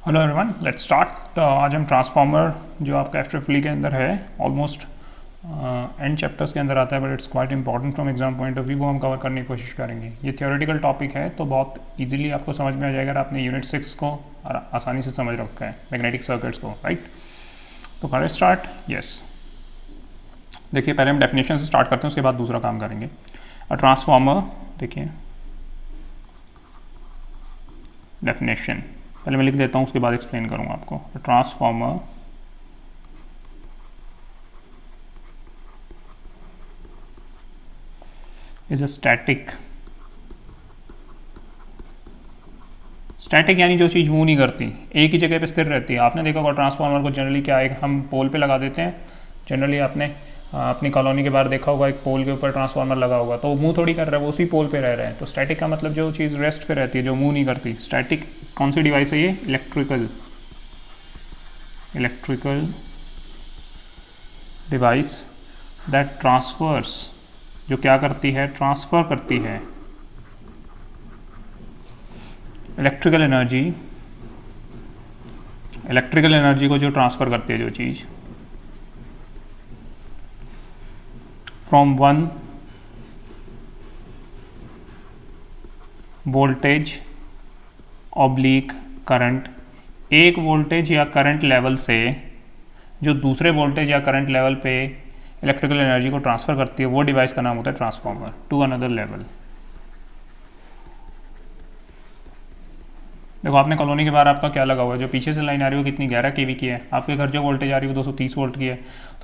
Hello everyone, let's start. आज हम transformer जो आपका एफएफएल के अंदर है, ऑलमोस्ट एंड चैप्टर्स के अंदर आता है, but it's quite important from exam point of view, वो हम कवर करने की कोशिश करेंगे। ये थियोरेटिकल टॉपिक है तो बहुत इजीली आपको समझ में आ जाएगा। आपने यूनिट 6 को आसानी से समझ रखा है, मैग्नेटिक सर्किट्स को, राइट। तो करें स्टार्ट। यस, देखिए पहले हम डेफिनेशन से स्टार्ट करते हैं, उसके बाद दूसरा काम करेंगे। ट्रांसफार्मर, देखिए डेफिनेशन पहले मैं लिख देता हूँ, उसके बाद एक्सप्लेन करूँगा आपको। ट्रांसफार्मर इज अ स्टैटिक यानी जो चीज़ मूव नहीं करती, एक ही जगह पे स्थिर रहती है। आपने देखा होगा ट्रांसफार्मर को जनरली क्या है, हम पोल पे लगा देते हैं। जनरली आपने अपनी कॉलोनी के बाहर देखा होगा, एक पोल के ऊपर ट्रांसफार्मर लगा होगा, तो वो मूव थोड़ी कर रहा है, वो उसी पोल पे रह रहे हैं। तो स्टैटिक का मतलब जो चीज़ रेस्ट पे रहती है, जो मूव नहीं करती। स्टैटिक कौन सी डिवाइस है ये? इलेक्ट्रिकल डिवाइस दैट ट्रांसफर्स, जो क्या करती है? ट्रांसफर करती है इलेक्ट्रिकल एनर्जी को, जो ट्रांसफर करती है जो चीज़, from one voltage oblique current, एक वोल्टेज या करंट लेवल से जो दूसरे वोल्टेज या करंट लेवल पे इलेक्ट्रिकल एनर्जी को ट्रांसफर करती है, वो डिवाइस का नाम होता है ट्रांसफार्मर, टू अनदर लेवल। देखो आपने कॉलोनी के बाहर आपका क्या लगा हुआ है, जो पीछे से लाइन आ रही है वो कितनी 11 kV की है। आपके घर जो वोल्टेज आ रही है वो 230 वोल्ट की है।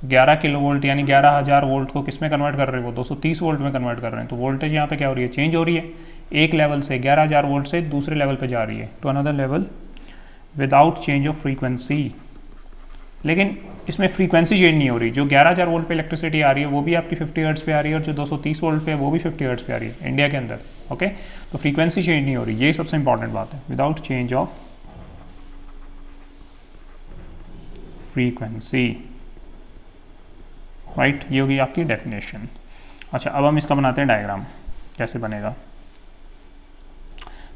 तो 11 किलो वोल्ट यानी 11,000 वोल्ट को किस में कन्वर्ट कर रहे हैं? वो 230 वोल्ट में कन्वर्ट कर रहे हैं। तो वोल्टेज यहाँ पे क्या हो रही है? चेंज हो रही है। एक लेवल से 11,000 वोल्ट से दूसरे लेवल पर जा रही है, to another level, without change of frequency. लेकिन इसमें फ्रीक्वेंसी चेंज नहीं हो रही। जो 11,000 वोल्ट पे इलेक्ट्रिसिटी आ रही है वो भी आपकी 50 हर्ट्ज पे आ रही है, और जो 230 वोल्ट पे है वो भी 50 हर्ट्ज पे आ रही है इंडिया के अंदर। ओके, तो फ्रीक्वेंसी चेंज नहीं हो रही, ये सबसे इंपॉर्टेंट बात है, without change of frequency, right. ये होगी आपकी डेफिनेशन। अच्छा, अब हम इसका बनाते हैं डायग्राम। कैसे बनेगा?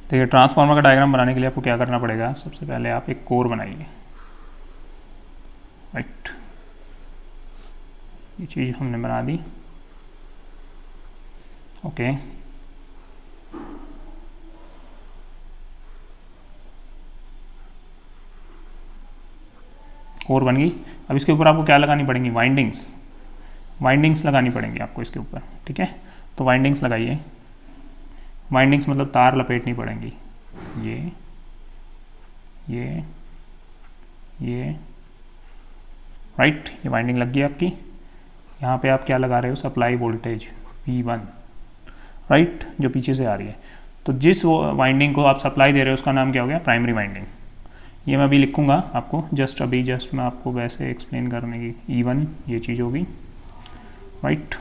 देखिए ट्रांसफार्मर का डायग्राम बनाने के लिए आपको क्या करना पड़ेगा? सबसे पहले आप एक कोर बनाइए, राइट। ये चीज़ हमने बना दी, ओके। कोर बन गई। अब इसके ऊपर आपको क्या लगानी पड़ेंगी? वाइंडिंग्स लगानी पड़ेंगी आपको इसके ऊपर, ठीक है। तो वाइंडिंग्स लगाइए। वाइंडिंग्स मतलब तार लपेटनी पड़ेंगी। ये राइट, ये वाइंडिंग लग गई आपकी। यहाँ पे आप क्या लगा रहे हो? सप्लाई वोल्टेज V1, राइट, जो पीछे से आ रही है। तो जिस वाइंडिंग को आप सप्लाई दे रहे हो उसका नाम क्या हो गया? Primary winding. ये मैं अभी लिखूंगा आपको, जस्ट मैं आपको वैसे एक्सप्लेन करने की। E1 ये चीज़ होगी, राइट।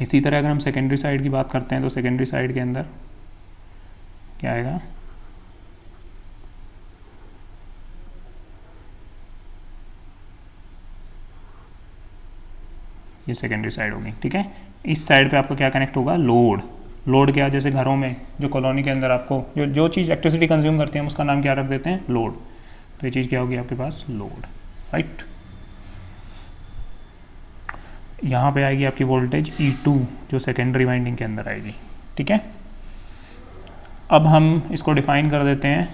इसी तरह अगर हम सेकेंडरी साइड की बात करते हैं तो सेकेंडरी साइड के अंदर क्या आएगा? ये सेकेंडरी साइड होगी, ठीक है। इस साइड पे आपको क्या कनेक्ट होगा? लोड क्या? जैसे घरों में जो कॉलोनी के अंदर आपको जो चीज़ इलेक्ट्रिसिटी कंज्यूम करती है हम उसका नाम क्या रख देते हैं? लोड। तो ये चीज़ क्या होगी आपके पास? Load, right. यहाँ पे आएगी आपकी वोल्टेज E2 जो सेकेंडरी वाइंडिंग के अंदर आएगी, ठीक है। अब हम इसको डिफाइन कर देते हैं।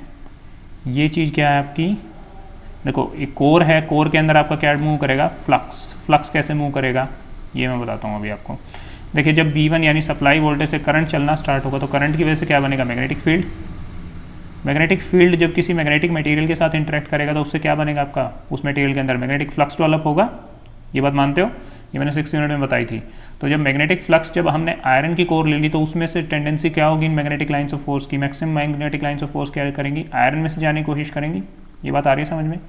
ये चीज़ क्या है आपकी? देखो एक कोर है, कोर के अंदर आपका क्या मूव करेगा? फ्लक्स कैसे मूव करेगा ये मैं बताता हूँ अभी आपको। देखिए जब V1 यानी सप्लाई वोल्टेज से करंट चलना स्टार्ट होगा तो करंट की वजह से क्या बनेगा? मैग्नेटिक फील्ड जब किसी मैग्नेटिक मटेरियल के साथ इंटरेक्ट करेगा तो उससे क्या बनेगा आपका? उस मटेरियल के अंदर मैग्नेटिक फ्लक्स डेवलप होगा। ये बात मानते हो? ये मैंने 6 यूनिट में बताई थी। तो जब मैग्नेटिक फ्लक्स, जब हमने आयरन की कोर ले ली तो उसमें से टेंडेंसी क्या होगी? इन मैग्नेटिक लाइन्स ऑफ फोर्स की, maximum magnetic lines of force क्या करेंगी? आयरन में से जाने की कोशिश करेंगी। ये बात आ रही है समझ में?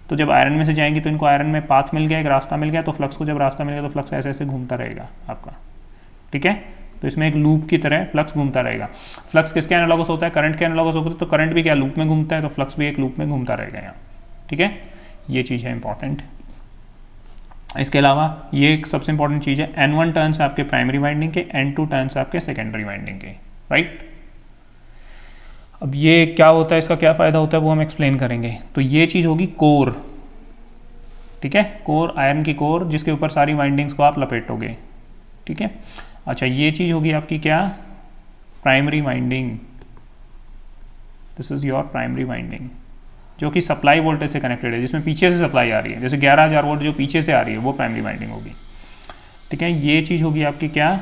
तो जब आयरन में से जाएंगी तो इनको आयरन में पाथ मिल गया, एक रास्ता मिल गया, तो फ्लक्स को जब रास्ता मिल गया तो फ्लक्स ऐसे ऐसे घूमता रहेगा आपका, ठीक है। तो इसमें एक लूप की तरह फ्लक्स घूमता रहेगा। फ्लक्स किसके एनालॉगस होता है? करंट के एनालॉगस होता है। तो करंट भी क्या लूप में घूमता है, तो फ्लक्स भी एक लूप में घूमता रहेगा यहाँ, ठीक है। ये चीज़ है इंपॉर्टेंट। इसके अलावा ये एक सबसे इंपॉर्टेंट चीज़ है, N1 टर्न्स आपके प्राइमरी वाइंडिंग के, N2 टर्न्स आपके सेकेंडरी वाइंडिंग के, राइट। अब ये क्या होता है, इसका क्या फ़ायदा होता है वो हम एक्सप्लेन करेंगे। तो ये चीज़ होगी कोर, ठीक है, कोर, आयरन की कोर जिसके ऊपर सारी वाइंडिंग्स को आप लपेटोगे, ठीक है। अच्छा, ये चीज़ होगी आपकी क्या, primary winding. This is your primary winding जो कि सप्लाई वोल्टेज से कनेक्टेड है, जिसमें पीछे से सप्लाई आ रही है, जैसे 11,000 वोल्ट जो पीछे से आ रही है वो प्राइमरी वाइंडिंग होगी, ठीक है। ये चीज़ होगी आपकी क्या,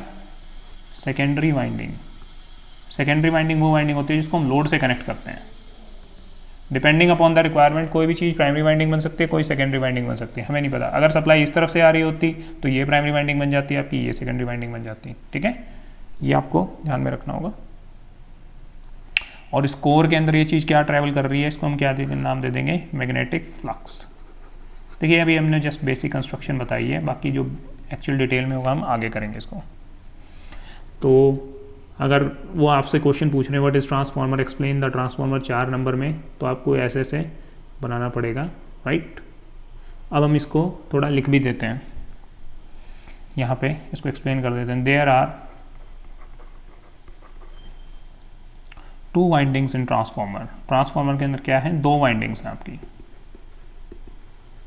सेकेंडरी वाइंडिंग। सेकेंडरी वाइंडिंग वो वाइंडिंग होती है जिसको हम लोड से कनेक्ट करते हैं। डिपेंडिंग अपॉन द रिक्वायरमेंट कोई भी चीज़ प्राइमरी वाइंडिंग बन सकती है, कोई सेकेंडरी वाइंडिंग बन सकती है, हमें नहीं पता। अगर सप्लाई इस तरफ से आ रही होती तो ये प्राइमरी वाइंडिंग बन जाती है आपकी, ये सेकेंडरी वाइंडिंग बन जाती है, ठीक है। ये आपको ध्यान में रखना होगा। और इस कोर के अंदर ये चीज़ क्या ट्रैवल कर रही है, इसको हम क्या नाम दे देंगे, मैग्नेटिक फ्लक्स। देखिए अभी हमने जस्ट बेसिक कंस्ट्रक्शन बताई है, बाकी जो एक्चुअल डिटेल में होगा हम आगे करेंगे इसको। तो अगर वो आपसे क्वेश्चन पूछ रहे हैं what is transformer, explain the transformer 4 number में, तो आपको ऐसे ऐसे बनाना पड़ेगा, राइट। अब हम इसको थोड़ा लिख भी देते हैं, यहाँ पे इसको एक्सप्लेन कर देते हैं। There are 2 windings in transformer. Transformer के अंदर क्या है, 2 वाइंडिंग्स हैं आपकी,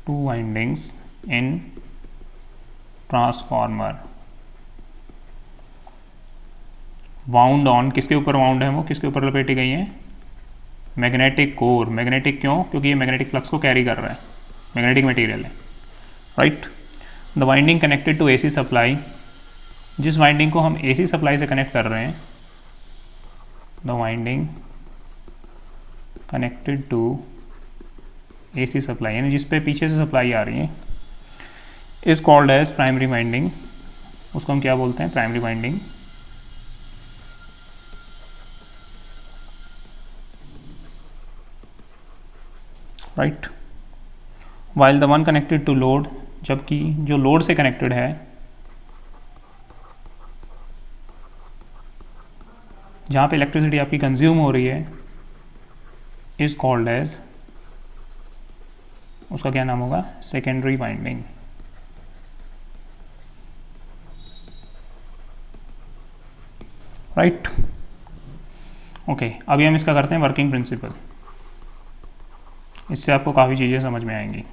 2 windings in transformer. Wound on, किसके ऊपर वाउंड है, वो किसके ऊपर लपेटी गई है, मैग्नेटिक कोर। मैग्नेटिक क्यों, क्योंकि ये मैग्नेटिक फ्लक्स को कैरी कर रहा है, मैग्नेटिक मटेरियल है, right. The winding connected to AC supply, जिस वाइंडिंग को हम एसी सप्लाई से कनेक्ट कर रहे हैं, the winding connected to AC supply, यानी जिस पे पीछे से सप्लाई आ रही है, is called as primary winding. उसको हम क्या बोलते हैं, primary winding, right. While the one connected to load, जबकि जो लोड से कनेक्टेड है, जहाँ पे इलेक्ट्रिसिटी आपकी कंज्यूम हो रही है, इज कॉल्ड एज, उसका क्या नाम होगा, सेकेंडरी वाइंडिंग, राइट। ओके, अभी हम इसका करते हैं वर्किंग प्रिंसिपल, इससे आपको काफ़ी चीज़ें समझ में आएंगी।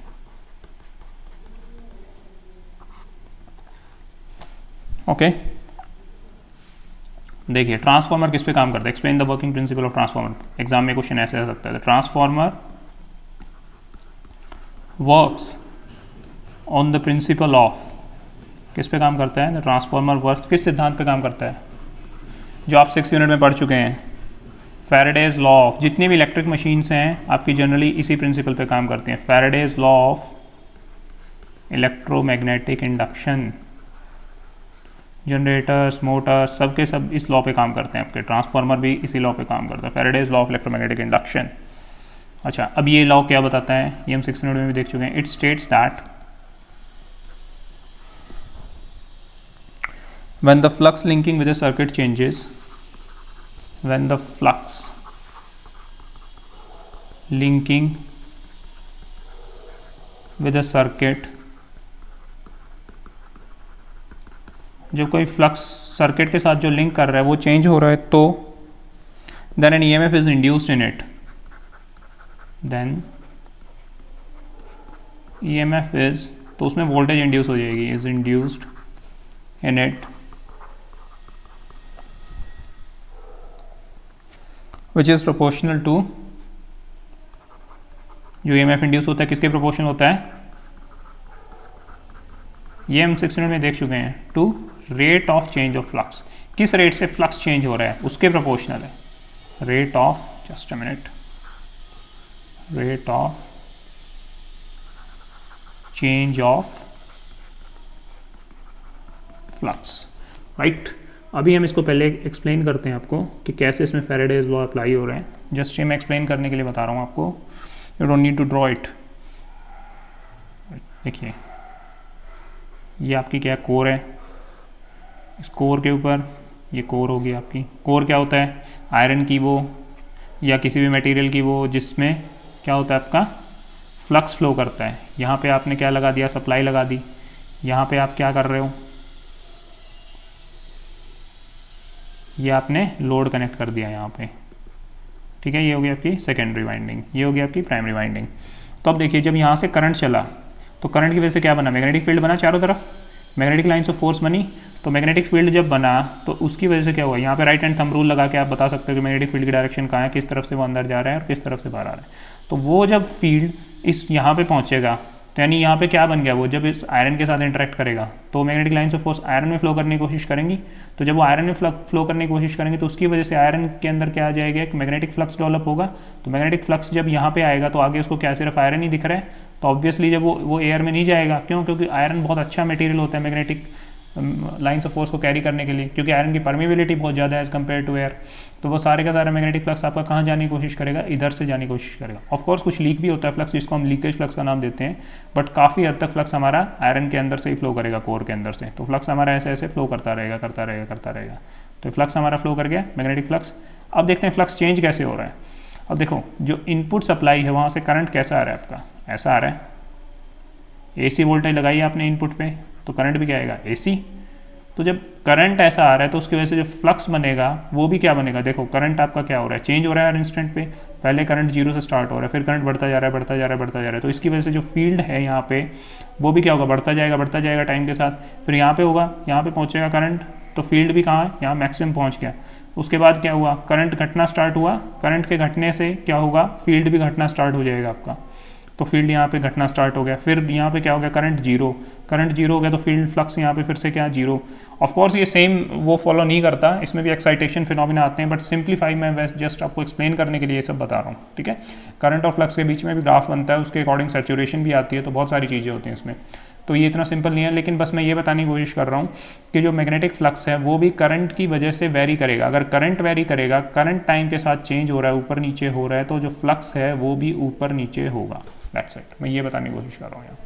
ओके, देखिए ट्रांसफार्मर किस पे काम करता है, explain the working principle of transformer. Exam में क्वेश्चन ऐसे आ सकता है, transformer works on the principle of, किस पे काम करता है, ट्रांसफार्मर वर्क्स किस सिद्धांत पे काम करता है, जो आप 6 यूनिट में पढ़ चुके हैं, फैराडेज लॉ ऑफ। जितनी भी इलेक्ट्रिक मशीन्स हैं आपकी जनरली इसी प्रिंसिपल पे काम करती हैं, Faraday's law of electromagnetic induction. Generators, Motors, सब के सब इस लॉ पे काम करते हैं आपके, ट्रांसफार्मर भी इसी लॉ पे काम करता है, Faraday's law of electromagnetic induction. अच्छा, अब ये लॉ क्या बताता है, ये हम 6 यूनिट में भी देख चुके हैं। It states that when the flux linking with a circuit changes, when the flux linking with a circuit, जब कोई फ्लक्स सर्किट के साथ जो लिंक कर रहा है वो चेंज हो रहा है, तो then an EMF is induced in it, then EMF is, तो उसमें वोल्टेज इंड्यूस हो जाएगी, is induced in it which is proportional to, जो EMF इंड्यूस होता है किसके प्रोपोर्शनल होता है, ये हम 6 यूनिट में देख चुके हैं, to rate of change of flux. किस रेट से फ्लक्स चेंज हो रहा है उसके प्रोपोर्शनल है, rate of, just a minute, rate of change of flux, right. अभी हम इसको पहले एक्सप्लेन करते हैं आपको कि कैसे इसमें फैराडेज लॉ अप्लाई हो रहे हैं। जस्ट ये मैं एक्सप्लेन करने के लिए बता रहा हूँ आपको, you don't need to draw it. देखिए ये आपकी क्या कोर है, इस कोर के ऊपर ये कोर होगी आपकी। कोर क्या होता है, आयरन की वो या किसी भी मटेरियल की वो जिसमें क्या होता है आपका फ्लक्स फ्लो करता है। यहाँ पे आपने क्या लगा दिया, सप्लाई लगा दी। यहाँ पे आप क्या कर रहे हो, ये आपने लोड कनेक्ट कर दिया यहाँ पे, ठीक है, ये होगी आपकी सेकेंडरी वाइंडिंग, ये होगी आपकी प्राइमरी वाइंडिंग। तो अब देखिए जब यहाँ से करंट चला तो करंट की वजह से क्या बना, मैग्नेटिक फील्ड बना चारों तरफ, मैग्नेटिक लाइन्स ऑफ फोर्स बनी। तो मैग्नेटिक फील्ड जब बना तो उसकी वजह से क्या हुआ, यहाँ पे राइट हैंड थंब रूल लगा के आप बता सकते हो कि मैग्नेटिक फील्ड की डायरेक्शन कहाँ है, किस तरफ से वो अंदर जा रहा है और किस तरफ से बाहर आ रहा है। तो वो जब फील्ड इस यहाँ पे पहुँचेगा तो यानी यहाँ पे क्या बन गया, वो जब इस आयरन के साथ इंटरेक्ट करेगा तो magnetic lines of force iron में फ्लो करने की कोशिश करेंगी। तो जब वो आयरन में फ्लो करने की कोशिश करेंगे तो उसकी वजह से आयरन के अंदर क्या आ जाएगा, एक मैग्नेटिक फ्लक्स डेवलप होगा। तो मैग्नेटिक फ्लक्स जब यहाँ पे आएगा तो आगे उसको क्या सिर्फ आयरन ही दिख रहा है, तो ऑब्वियसली जब वो एयर में नहीं जाएगा, क्यों, क्योंकि आयरन बहुत अच्छा मटेरियल होता है मैग्नेटिक लाइन्स ऑफ फोर्स को कैरी करने के लिए, क्योंकि आयरन की परमेबिलिटी बहुत ज़्यादा है एज़ कम्पेयर टू एयर। तो वो सारे का सारा मैग्नेटिक फ्लक्स आपका कहाँ जाने की कोशिश करेगा, इधर से जाने की कोशिश करेगा। ऑफ कोर्स कुछ लीक भी होता है फ्लक्स, जिसको हम लीकेज फ्लक्स का नाम देते हैं, बट काफ़ी हद तक फ्लक्स हमारा आयरन के अंदर से ही फ्लो करेगा, कोर के अंदर से। तो फ्लक्स हमारा ऐसे ऐसे फ्लो करता रहेगा करता रहेगा करता रहेगा। तो फ्लक्स हमारा फ्लो कर गया मैग्नेटिक फ्लक्स। अब देखते हैं फ्लक्स चेंज कैसे हो रहा है। अब देखो जो इनपुट सप्लाई है वहाँ से करंट कैसा आ रहा है आपका, ऐसा आ रहा है। AC वोल्टेज लगाई आपने इनपुट पे तो करंट भी क्या आएगा, AC। तो जब करंट ऐसा आ रहा है तो उसकी वजह से जो फ्लक्स बनेगा वो भी क्या बनेगा, देखो करंट आपका क्या हो रहा है, चेंज हो रहा है हर इंस्टेंट पे। पहले करंट 0 से स्टार्ट हो रहा है, फिर करंट बढ़ता जा रहा है बढ़ता जा रहा है बढ़ता जा रहा है। तो इसकी वजह से जो फील्ड है यहाँ पे वो भी क्या होगा, बढ़ता जाएगा टाइम के साथ। फिर यहाँ पे होगा, यहाँ पे पहुँचेगा करंट, तो फील्ड भी कहाँ है, यहाँ मैक्सिमम पहुँच गया। उसके बाद क्या हुआ, करंट घटना स्टार्ट हुआ, करंट के घटने से क्या होगा, फील्ड भी घटना स्टार्ट हो जाएगा आपका। तो फील्ड यहाँ पे घटना स्टार्ट हो गया। फिर यहाँ पे क्या हो गया, करंट जीरो हो गया, तो फील्ड फ्लक्स यहाँ पे फिर से क्या, जीरो। ऑफ कोर्स ये सेम वो फॉलो नहीं करता, इसमें भी एक्साइटेशन फिनोमिना आते हैं, बट सिंप्लीफाई मैं जस्ट आपको एक्सप्लेन करने के लिए ये सब बता रहा हूँ, ठीक है। करंट और फ्लक्स के बीच में भी ग्राफ बनता है, उसके अकॉर्डिंग सैचुरेशन भी आती है, तो बहुत सारी चीज़ें होती हैं इसमें। तो ये इतना सिंपल नहीं है, लेकिन बस मैं ये बताने की कोशिश कर रहा हूँ कि जो मैग्नेटिक फ्लक्स है वो भी करंट की वजह से वेरी करेगा। अगर करंट वेरी करेगा, करंट टाइम के साथ चेंज हो रहा है, ऊपर नीचे हो रहा है, तो जो फ्लक्स है वो भी ऊपर नीचे होगा। दैट्स इट, मैं ये बताने की कोशिश कर रहा हूँ यहाँ,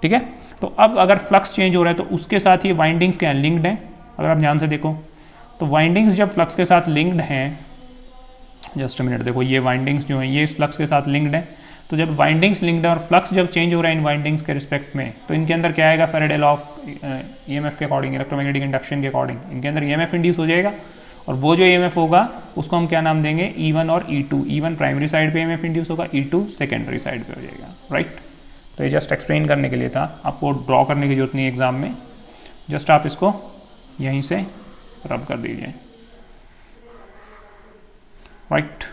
ठीक है। तो अब अगर फ्लक्स चेंज हो रहा है तो उसके साथ ये वाइंडिंग्स क्या लिंक्ड हैं। अगर आप ध्यान से देखो तो वाइंडिंग्स जब फ्लक्स के साथ लिंक्ड हैं, जस्ट मिनट, देखो ये वाइंडिंग्स जो हैं ये इस फ्लक्स के साथ लिंक्ड हैं। तो जब वाइंडिंग्स लिंक्ड है और फ्लक्स जब चेंज हो रहा है इन वाइंडिंग्स के रिस्पेक्ट में, तो इनके अंदर क्या आएगा, फैराडे लॉ ऑफ EMF के अकॉर्डिंग, इलेक्ट्रोमैग्नेटिक इंडक्शन के अकॉर्डिंग इनके अंदर EMF इंड्यूस हो जाएगा। और वो जो EMF होगा उसको हम क्या नाम देंगे, E1 और E2। E1 प्राइमरी साइड पे EMF इंड्यूस होगा, E2 सेकेंडरी साइड पे हो जाएगा, राइट। तो ये जस्ट एक्सप्लेन करने के लिए था, आपको ड्रॉ करने की जरूरत नहीं है एग्जाम में, जस्ट आप इसको यहीं से रब कर दीजिए, राइट।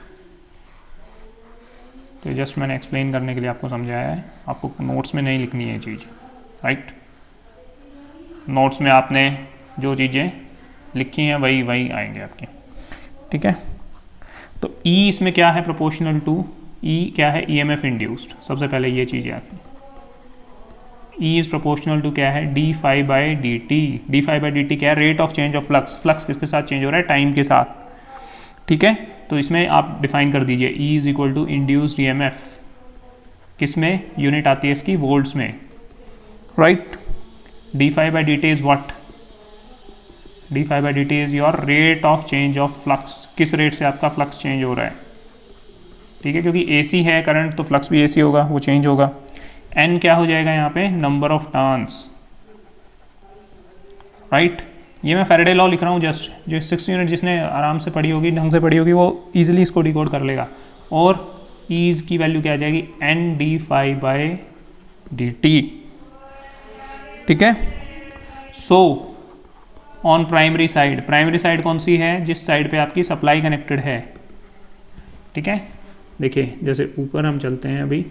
तो जस्ट मैंने एक्सप्लेन करने के लिए आपको समझाया है, आपको नोट्स में नहीं लिखनी है ये चीज़, राइट। नोट्स में आपने जो चीज़ें लिखी हैं वही आएंगे आपके, ठीक है। तो E इसमें क्या है, प्रोपोर्शनल टू E क्या है, EMF इंड्यूस्ड। सबसे पहले ये चीज़ याद, E इज प्रोपोर्शनल टू क्या है, d phi by d t क्या है, rate of change of flux. Flux किसके साथ चेंज हो रहा है, टाइम के साथ, ठीक है। तो इसमें आप डिफाइन कर दीजिए E is equal to induced EMF, किस में यूनिट आती है इसकी, वोल्ट्स में, right. D phi by d t is what, d phi by d t is your rate of change of flux. किस रेट से आपका फ्लक्स चेंज हो रहा है, ठीक है, क्योंकि AC है करंट तो फ्लक्स भी AC होगा, वो चेंज होगा। N क्या हो जाएगा यहाँ पे, नंबर ऑफ टर्न्स, राइट। ये मैं फैराडे लॉ लिख रहा हूँ जस्ट, जो 6 यूनिट जिसने आराम से पढ़ी होगी, ढंग से पढ़ी होगी, वो इजीली इसको डिकोड कर लेगा। और ईज की वैल्यू क्या आ जाएगी, N d phi by d t, ठीक है। सो ऑन प्राइमरी साइड कौन सी है, जिस साइड पे आपकी सप्लाई कनेक्टेड है, ठीक है। देखिए जैसे ऊपर हम चलते हैं अभी,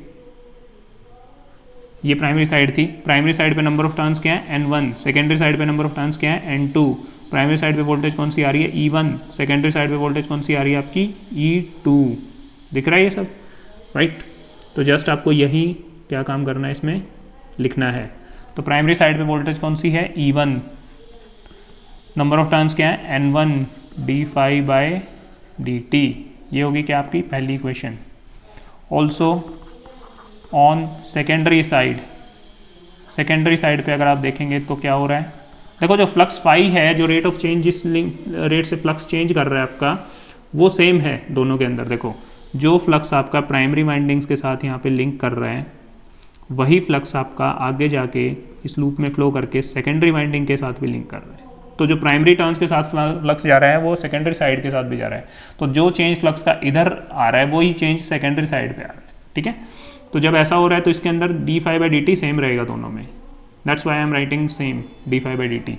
ये प्राइमरी साइड थी, प्राइमरी साइड पे नंबर ऑफ टर्न्स क्या है, N1, सेकेंडरी साइड पे नंबर ऑफ टर्न्स क्या है, N2। प्राइमरी साइड पे वोल्टेज कौन सी आ रही है, E1, सेकेंडरी साइड पे वोल्टेज कौन सी आ रही है आपकी, E2। दिख रहा है ये सब, राइट। तो जस्ट आपको यही क्या काम करना है, इसमें लिखना है। तो प्राइमरी साइड पे वोल्टेज कौन सी है, E1, नंबर ऑफ टर्न्स क्या है, N1 d phi by d t. ये होगी क्या आपकी पहली equation. Also on secondary side पे अगर आप देखेंगे तो क्या हो रहा है, देखो जो फ्लक्स फाई है, जो रेट ऑफ चेंज, जिस रेट से फ्लक्स चेंज कर रहा है आपका, वो सेम है दोनों के अंदर। देखो जो फ्लक्स आपका प्राइमरी वाइंडिंग्स के साथ यहाँ पे लिंक कर रहा है, वही फ्लक्स आपका आगे जाके इस लूप में फ्लो करके सेकेंडरी वाइंडिंग के साथ भी लिंक कर रहा है। तो जो प्राइमरी टर्न्स के साथ फ्लक्स जा रहा है वो सेकेंडरी साइड के साथ भी जा रहा है, तो जो चेंज फ्लक्स का इधर आ रहा है वही चेंज सेकेंडरी साइड पे आ रहा है, ठीक है। तो जब ऐसा हो रहा है तो इसके अंदर d∅dt सेम रहेगा दोनों में, that's why I am writing same d∅dt।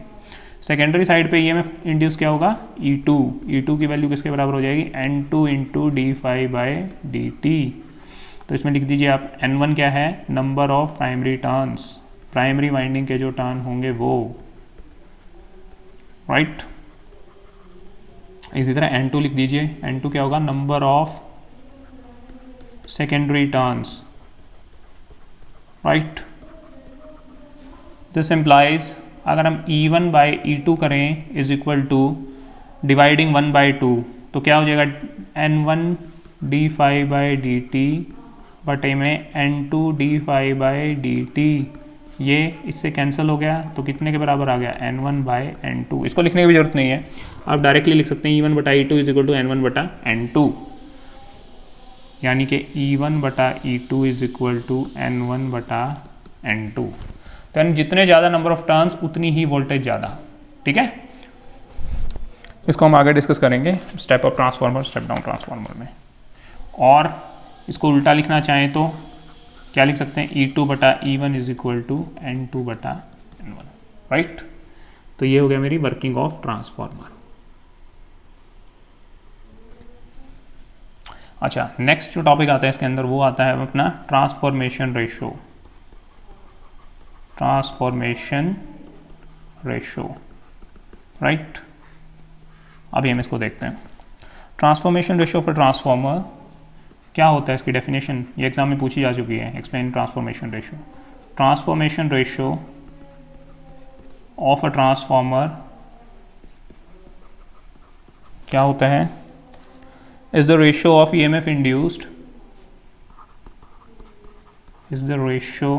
Secondary side पे ईएमएफ इंड्यूस क्या होगा, E2 की वैल्यू किसके बराबर हो जाएगी, N2 इंटू d∅dt। तो इसमें लिख दीजिए आप N1 क्या है, number of primary turns, primary winding के जो टर्न होंगे वो, राइट। इसी तरह N2 लिख दीजिए, N2 क्या होगा, number of secondary turns, right. This implies अगर हम E1 बाई E2 करें इज इक्वल टू डिवाइडिंग 1/2, तो क्या हो जाएगा, N1 d∅dt बटे में N2 d∅dt, ये इससे कैंसिल हो गया तो कितने के बराबर आ गया, N1 बाई N2। इसको लिखने की भी जरूरत नहीं है, आप डायरेक्टली लिख सकते हैं E1 बटा E2 is equal to N1 बटा N2, यानी कि E1 बटा E2 is equal to N1 बटा N2। तो यानी जितने ज़्यादा नंबर ऑफ टर्न्स उतनी ही वोल्टेज ज़्यादा, ठीक है। इसको हम आगे डिस्कस करेंगे step up transformer, step down transformer में। और इसको उल्टा लिखना चाहें तो क्या लिख सकते हैं, E2 बटा E1 is equal to N2 बटा N1, राइट। तो ये हो गया मेरी वर्किंग ऑफ ट्रांसफार्मर। अच्छा, नेक्स्ट जो टॉपिक आता है इसके अंदर वो आता है अपना transformation ratio, transformation ratio, right. अभी हम इसको देखते हैं। ट्रांसफॉर्मेशन रेशो फॉर ट्रांसफॉर्मर क्या होता है, इसकी डेफिनेशन ये एग्जाम में पूछी जा चुकी है। Explain transformation ratio. Transformation ratio of a transformer क्या होता है, is the ratio of EMF induced, is the ratio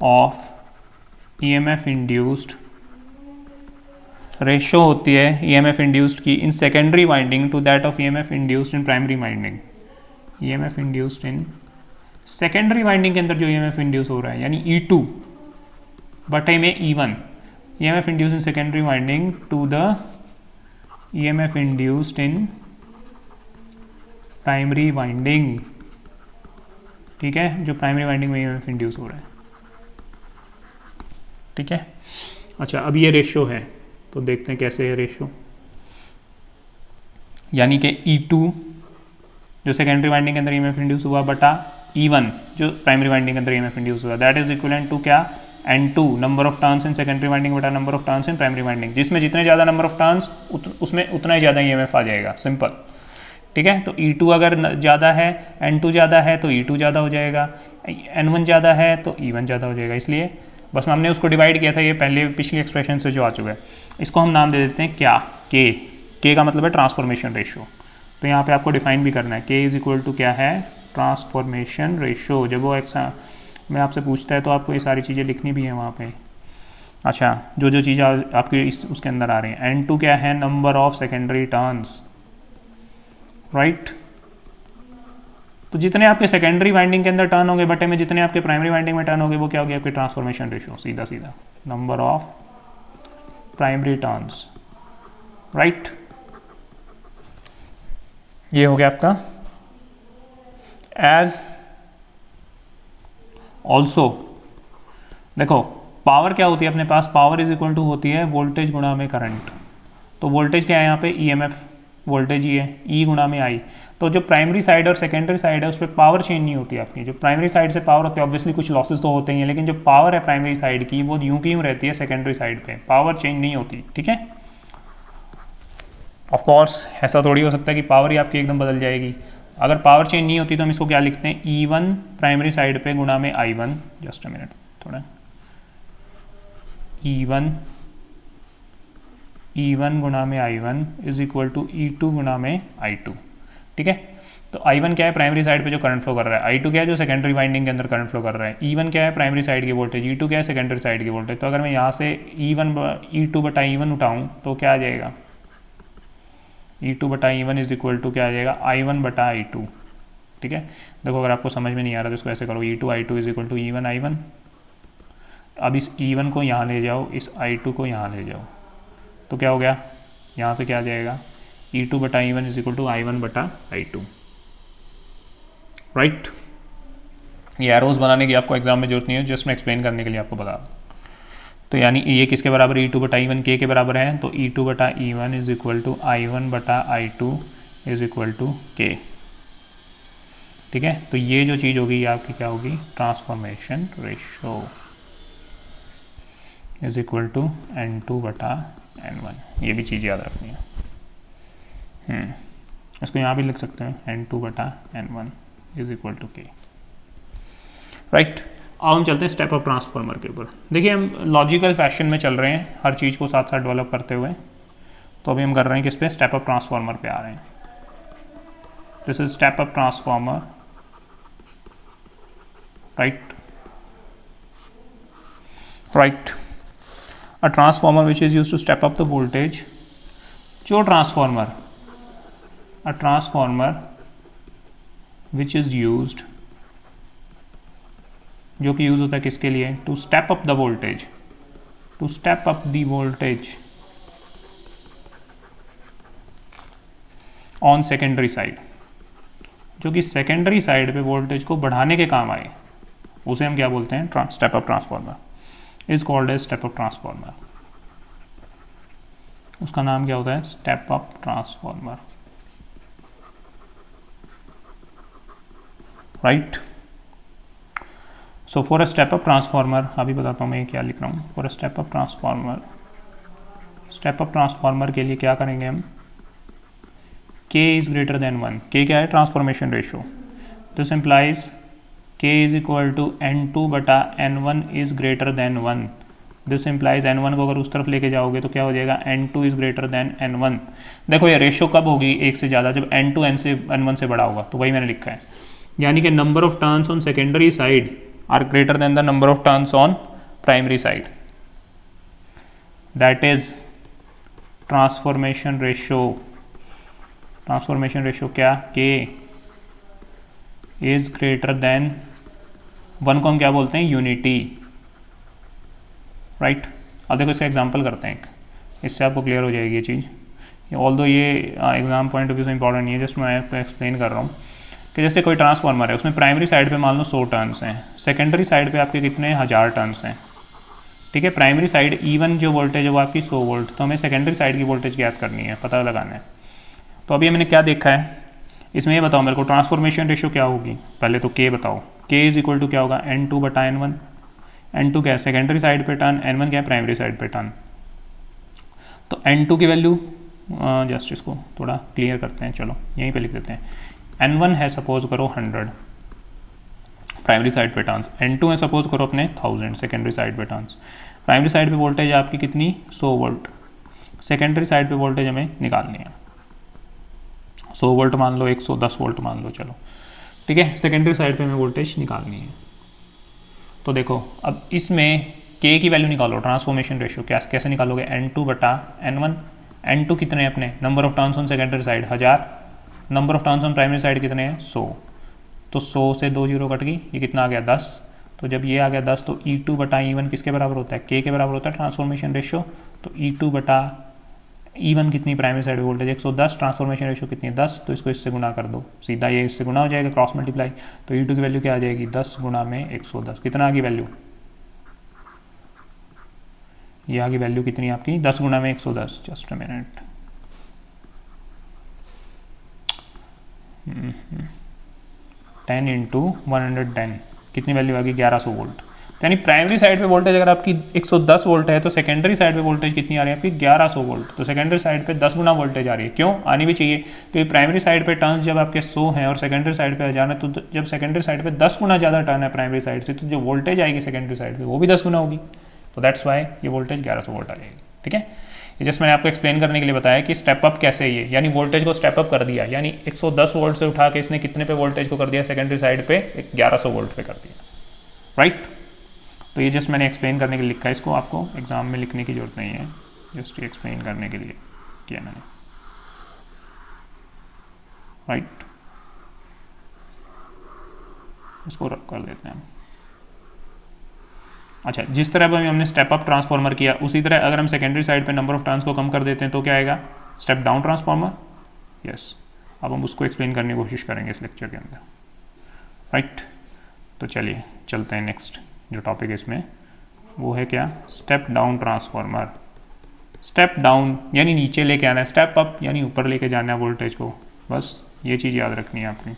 of EMF induced, ratio होती है ईएमएफ इंड्यूस्ड की in secondary winding to that of EMF induced in primary winding. EMF induced in secondary winding के अंदर जो EMF induce हो रहा है यानी E2 बटे में E1, EMF induced in secondary winding to the EMF induced in primary winding, ठीक है, जो प्राइमरी वाइंडिंग में ईएमएफ इंड्यूस हो रहा है, ठीक है। अच्छा, अब ये रेशो है तो देखते हैं कैसे है रेशो, यानी कि E2 जो सेकेंडरी वाइंडिंग के अंदर ईएमएफ इंड्यूस हुआ बटा E1 जो प्राइमरी वाइंडिंग के अंदर ईएमएफ इंड्यूस हुआ, दैट इज इक्विवेलेंट टू क्या, N2 number of turns in secondary winding बटा number of turns in primary winding, जिसमें जितने ज़्यादा नंबर ऑफ टर्न्स उसमें उतना ही ज़्यादा ईएमएफ आ जाएगा, सिंपल, ठीक है। तो E2 अगर ज़्यादा है, N2 ज़्यादा है तो E2 ज़्यादा हो जाएगा, N1 ज़्यादा है तो E1 ज़्यादा हो जाएगा, इसलिए बस हमने उसको डिवाइड किया था, ये पहले पिछली एक्सप्रेशन से जो आ चुका है। इसको हम नाम दे देते हैं क्या, के का मतलब है ट्रांसफॉर्मेशन रेशो। तो यहाँ पे आपको डिफाइन भी करना है, के इज इक्वल टू क्या है, ट्रांसफॉर्मेशन रेशो। जब वो एग्जाम में आपसे पूछता है तो आपको ये सारी चीज़ें लिखनी भी है वहाँ पे। अच्छा, जो जो चीज़ें आपके उसके अंदर आ रही हैं, N2 क्या है, number of secondary turns, right. तो जितने आपके सेकेंडरी वाइंडिंग के अंदर टर्न होंगे बटे में जितने आपके प्राइमरी वाइंडिंग में टर्न होंगे वो क्या होगी, आपकी ट्रांसफॉर्मेशन रेशो, सीधा सीधा number of primary turns, right. ये हो गया आपका। एज ऑल्सो देखो पावर क्या होती है अपने पास, पावर इज इक्वल टू होती है वोल्टेज गुणा में करंट। तो वोल्टेज क्या है यहाँ पे, ईएमएफ वोल्टेज ही है, ई गुणा में आई। तो जो प्राइमरी साइड और सेकेंडरी साइड है उस पर पावर चेंज नहीं होती आपकी। जो प्राइमरी साइड से पावर होती है ऑब्वियसली कुछ लॉसेस तो होते ही हैं, लेकिन जो पावर है प्राइमरी साइड की वो यूं की यूं रहती है सेकेंडरी साइड पे, पावर चेंज नहीं होती, ठीक है। ऑफ कोर्स ऐसा थोड़ी हो सकता है कि पावर ही आपकी एकदम बदल जाएगी। अगर पावर चेंज नहीं होती तो हम इसको क्या लिखते हैं, E1 प्राइमरी साइड पे गुणा में I1, जस्ट अ मिनट थोड़ा, E1 गुणा में I1 is equal to E2 गुणा में I2, ठीक है। तो I1 क्या है, प्राइमरी साइड पे जो करंट फ्लो कर रहा है, I2 क्या है जो सेकेंडरी वाइंडिंग के अंदर करंट फ्लो कर रहा है, E1 क्या है प्राइमरी साइड की वोल्टेज, E2 क्या है सेकेंडरी साइड की वोल्टेज। तो अगर मैं यहाँ से E2 बटा E1 उठाऊँ तो क्या आ जाएगा, E2 बटा E1 इज इक्वल टू क्या आ जाएगा, I1 बटा I2, ठीक है। देखो अगर आपको समझ में नहीं आ रहा तो इसको ऐसे करो, E2 I2 is equal to E1 I1। अब इस E1 को यहाँ ले जाओ, इस I2 को यहाँ ले जाओ, तो क्या हो गया, यहाँ से क्या आ जाएगा, E2 बटा E1 is equal to I1 बटा I2, राइट। ये एरोज बनाने की आपको एग्जाम में जरूरत नहीं है, जस्ट मैं एक्सप्लेन करने के लिए आपको बता दूँ। तो यानी ये किसके बराबर है, E2 बटा E1 के बराबर है, तो E2 बटा E1 is equal to I1 बटा I2 इज इक्वल टू के, ठीक है। तो ये जो चीज़ होगी ये आपकी क्या होगी, transformation ratio is equal to N2 बटा N1, ये भी चीज़ याद रखनी है। इसको यहाँ भी लिख सकते हैं N2 बटा N1 इज इक्वल टू के, राइट। अब हम चलते हैं स्टेप अप ट्रांसफार्मर के ऊपर। देखिए हम लॉजिकल फैशन में चल रहे हैं हर चीज़ को साथ साथ डेवलप करते हुए, तो अभी हम कर रहे हैं किस पे, स्टेप अप ट्रांसफार्मर पे आ रहे हैं। This is step up transformer, right. A transformer which is used to step up the voltage, जो transformer, a transformer which is used, जो कि यूज होता है किसके लिए, to step up the voltage, to step up the voltage on secondary side, जो कि secondary side पे वोल्टेज को बढ़ाने के काम आए, उसे हम क्या बोलते हैं, step up transformer, is called as step up transformer. उसका नाम क्या होता है, step up transformer, right. So for a step up transformer, अभी बताता हूँ मैं क्या लिख रहा हूँ। For a step up transformer, step up transformer के लिए क्या करेंगे हम, K is greater than 1, K क्या है, transformation ratio, this implies K is equal to N2 बटा N1 is greater than 1, this implies N1 को अगर उस तरफ लेके जाओगे तो क्या हो जाएगा, N2 is greater then N1। देखो ये रेशो कब होगी एक से ज़्यादा, जब N2 N1 से बड़ा होगा, तो वही मैंने लिखा है, यानी कि number of turns on secondary side are greater than the number of turns on primary side, that is transformation ratio, transformation ratio क्या, K is greater than 1 को हम क्या बोलते हैं, यूनिटी, राइट। अब देखो इसका एग्जांपल करते हैं, इससे आपको क्लियर हो जाएगी ये चीज़। ऑल्दो ये एग्जाम पॉइंट ऑफ व्यू से इंपॉर्टेंट नहीं है, जस्ट मैं आपको एक्सप्लेन कर रहा हूँ कि जैसे कोई ट्रांसफार्मर है, उसमें प्राइमरी साइड पे मान लो 100 टर्न्स हैं, सेकेंडरी साइड पे आपके कितने 1000 टर्न्स हैं, ठीक है। प्राइमरी साइड E1 जो वोल्टेज है वो आपकी 100 वोल्ट, तो हमें सेकेंडरी साइड की वोल्टेज ज्ञात करनी है, पता लगाना है। तो अभी मैंने क्या देखा है इसमें, ये बताओ मेरे को ट्रांसफॉर्मेशन रेशो क्या होगी, पहले तो K बताओ, K इज इक्वल टू क्या होगा, N2 बटा N1, N2 क्या है, सेकेंडरी साइड पे टर्न, N1 क्या है, प्राइमरी साइड पे टर्न। तो N2 की वैल्यू, जस्ट इसको थोड़ा क्लियर करते हैं, चलो यहीं पे लिख देते हैं। N1 है सपोज करो 100 प्राइमरी साइड पे टर्न्स, N2 है सपोज करो अपने 1000 सेकेंडरी साइड पे टर्न्स। प्राइमरी साइड पे वोल्टेज है आपकी कितनी, 100 वोल्ट, सेकेंडरी साइड पे वोल्टेज हमें निकालनी है, 100 वोल्ट मान लो, 110 वोल्ट मान लो, चलो ठीक है, सेकेंडरी साइड पे हमें वोल्टेज निकालनी है। तो देखो अब इसमें K की वैल्यू निकालो, ट्रांसफॉर्मेशन रेशियो क्या कैसे निकालोगे, N2 बटा N1, N2 कितने अपने, number of turns on secondary side 1000, number of turns on primary side कितने हैं 100, तो 100 से 2 जीरो कट गई, ये कितना आ गया 10, तो जब ये आ गया 10 तो E2 बटा E1 किसके बराबर होता है, K के बराबर होता है ट्रांसफॉर्मेशन रेशियो। तो E2 बटा E1 कितनी, primary side voltage 110, transformation ratio कितनी है 10, तो इसको इससे गुना कर दो, सीधा ये इससे गुना हो जाएगा, क्रॉस मल्टीप्लाई, तो E2 की वैल्यू क्या आ जाएगी, 10 गुना में 110, कितना आ गई वैल्यू, ये आ गई वैल्यू कितनी आपकी, 10 गुना में 110, जस्ट अ मिनट, 10 इंटू 110 कितनी वैल्यू आ गई, 1100 वोल्ट। तो यानी प्राइमरी साइड पे वोल्टेज अगर आपकी 110 वोल्ट है तो सेकेंडरी साइड पे वोल्टेज कितनी आ रही है आपकी 1100 वोल्ट, तो सेकेंडरी साइड पे 10 गुना वोल्टेज आ रही है, क्यों आनी भी चाहिए, क्योंकि प्राइमरी साइड पे टर्न्स जब आपके 100 हैं और सेकेंडरी साइड पे 1000 है, तो जब सेकेंडरी साइड पे 10 गुना ज़्यादा टर्न है प्राइमरी साइड से, तो जो वोल्टेज आएगी सेकेंडरी साइड पर वो भी 10 गुना होगी, तो दैट्स वाई ये वोल्टेज 1100 वोल्ट आ जाएगी, ठीक है। ये जस्ट मैंने आपको एक्सप्लेन करने के लिए बताया कि स्टेप अप कैसे, ये यानी वोल्टेज को स्टेप अप कर दिया, यानी 110 वोल्ट से उठा के इसने कितने पे वोल्टेज को कर दिया, सेकेंडरी साइड पे 1100 वोल्ट पे कर दिया, राइट। तो ये जस्ट मैंने एक्सप्लेन करने के लिए लिखा है, इसको आपको एग्जाम में लिखने की जरूरत नहीं है, जस्ट एक्सप्लेन करने के लिए किया मैंने, राइट। इसको रख कर देते हैं, अच्छा, जिस तरह अभी हमने स्टेप अप ट्रांसफार्मर किया उसी तरह अगर हम सेकेंडरी साइड पे नंबर ऑफ टर्न्स को कम कर देते हैं तो क्या आएगा, स्टेप डाउन ट्रांसफार्मर। यस, अब हम उसको एक्सप्लेन करने की कोशिश करेंगे इस लेक्चर के अंदर, राइट। तो चलिए चलते हैं नेक्स्ट जो टॉपिक है इसमें, वो है क्या, step down transformer. Step down यानी नीचे लेके आना है, स्टेप अप यानी ऊपर लेके जाना है वोल्टेज को, बस ये चीज़ याद रखनी है आपने।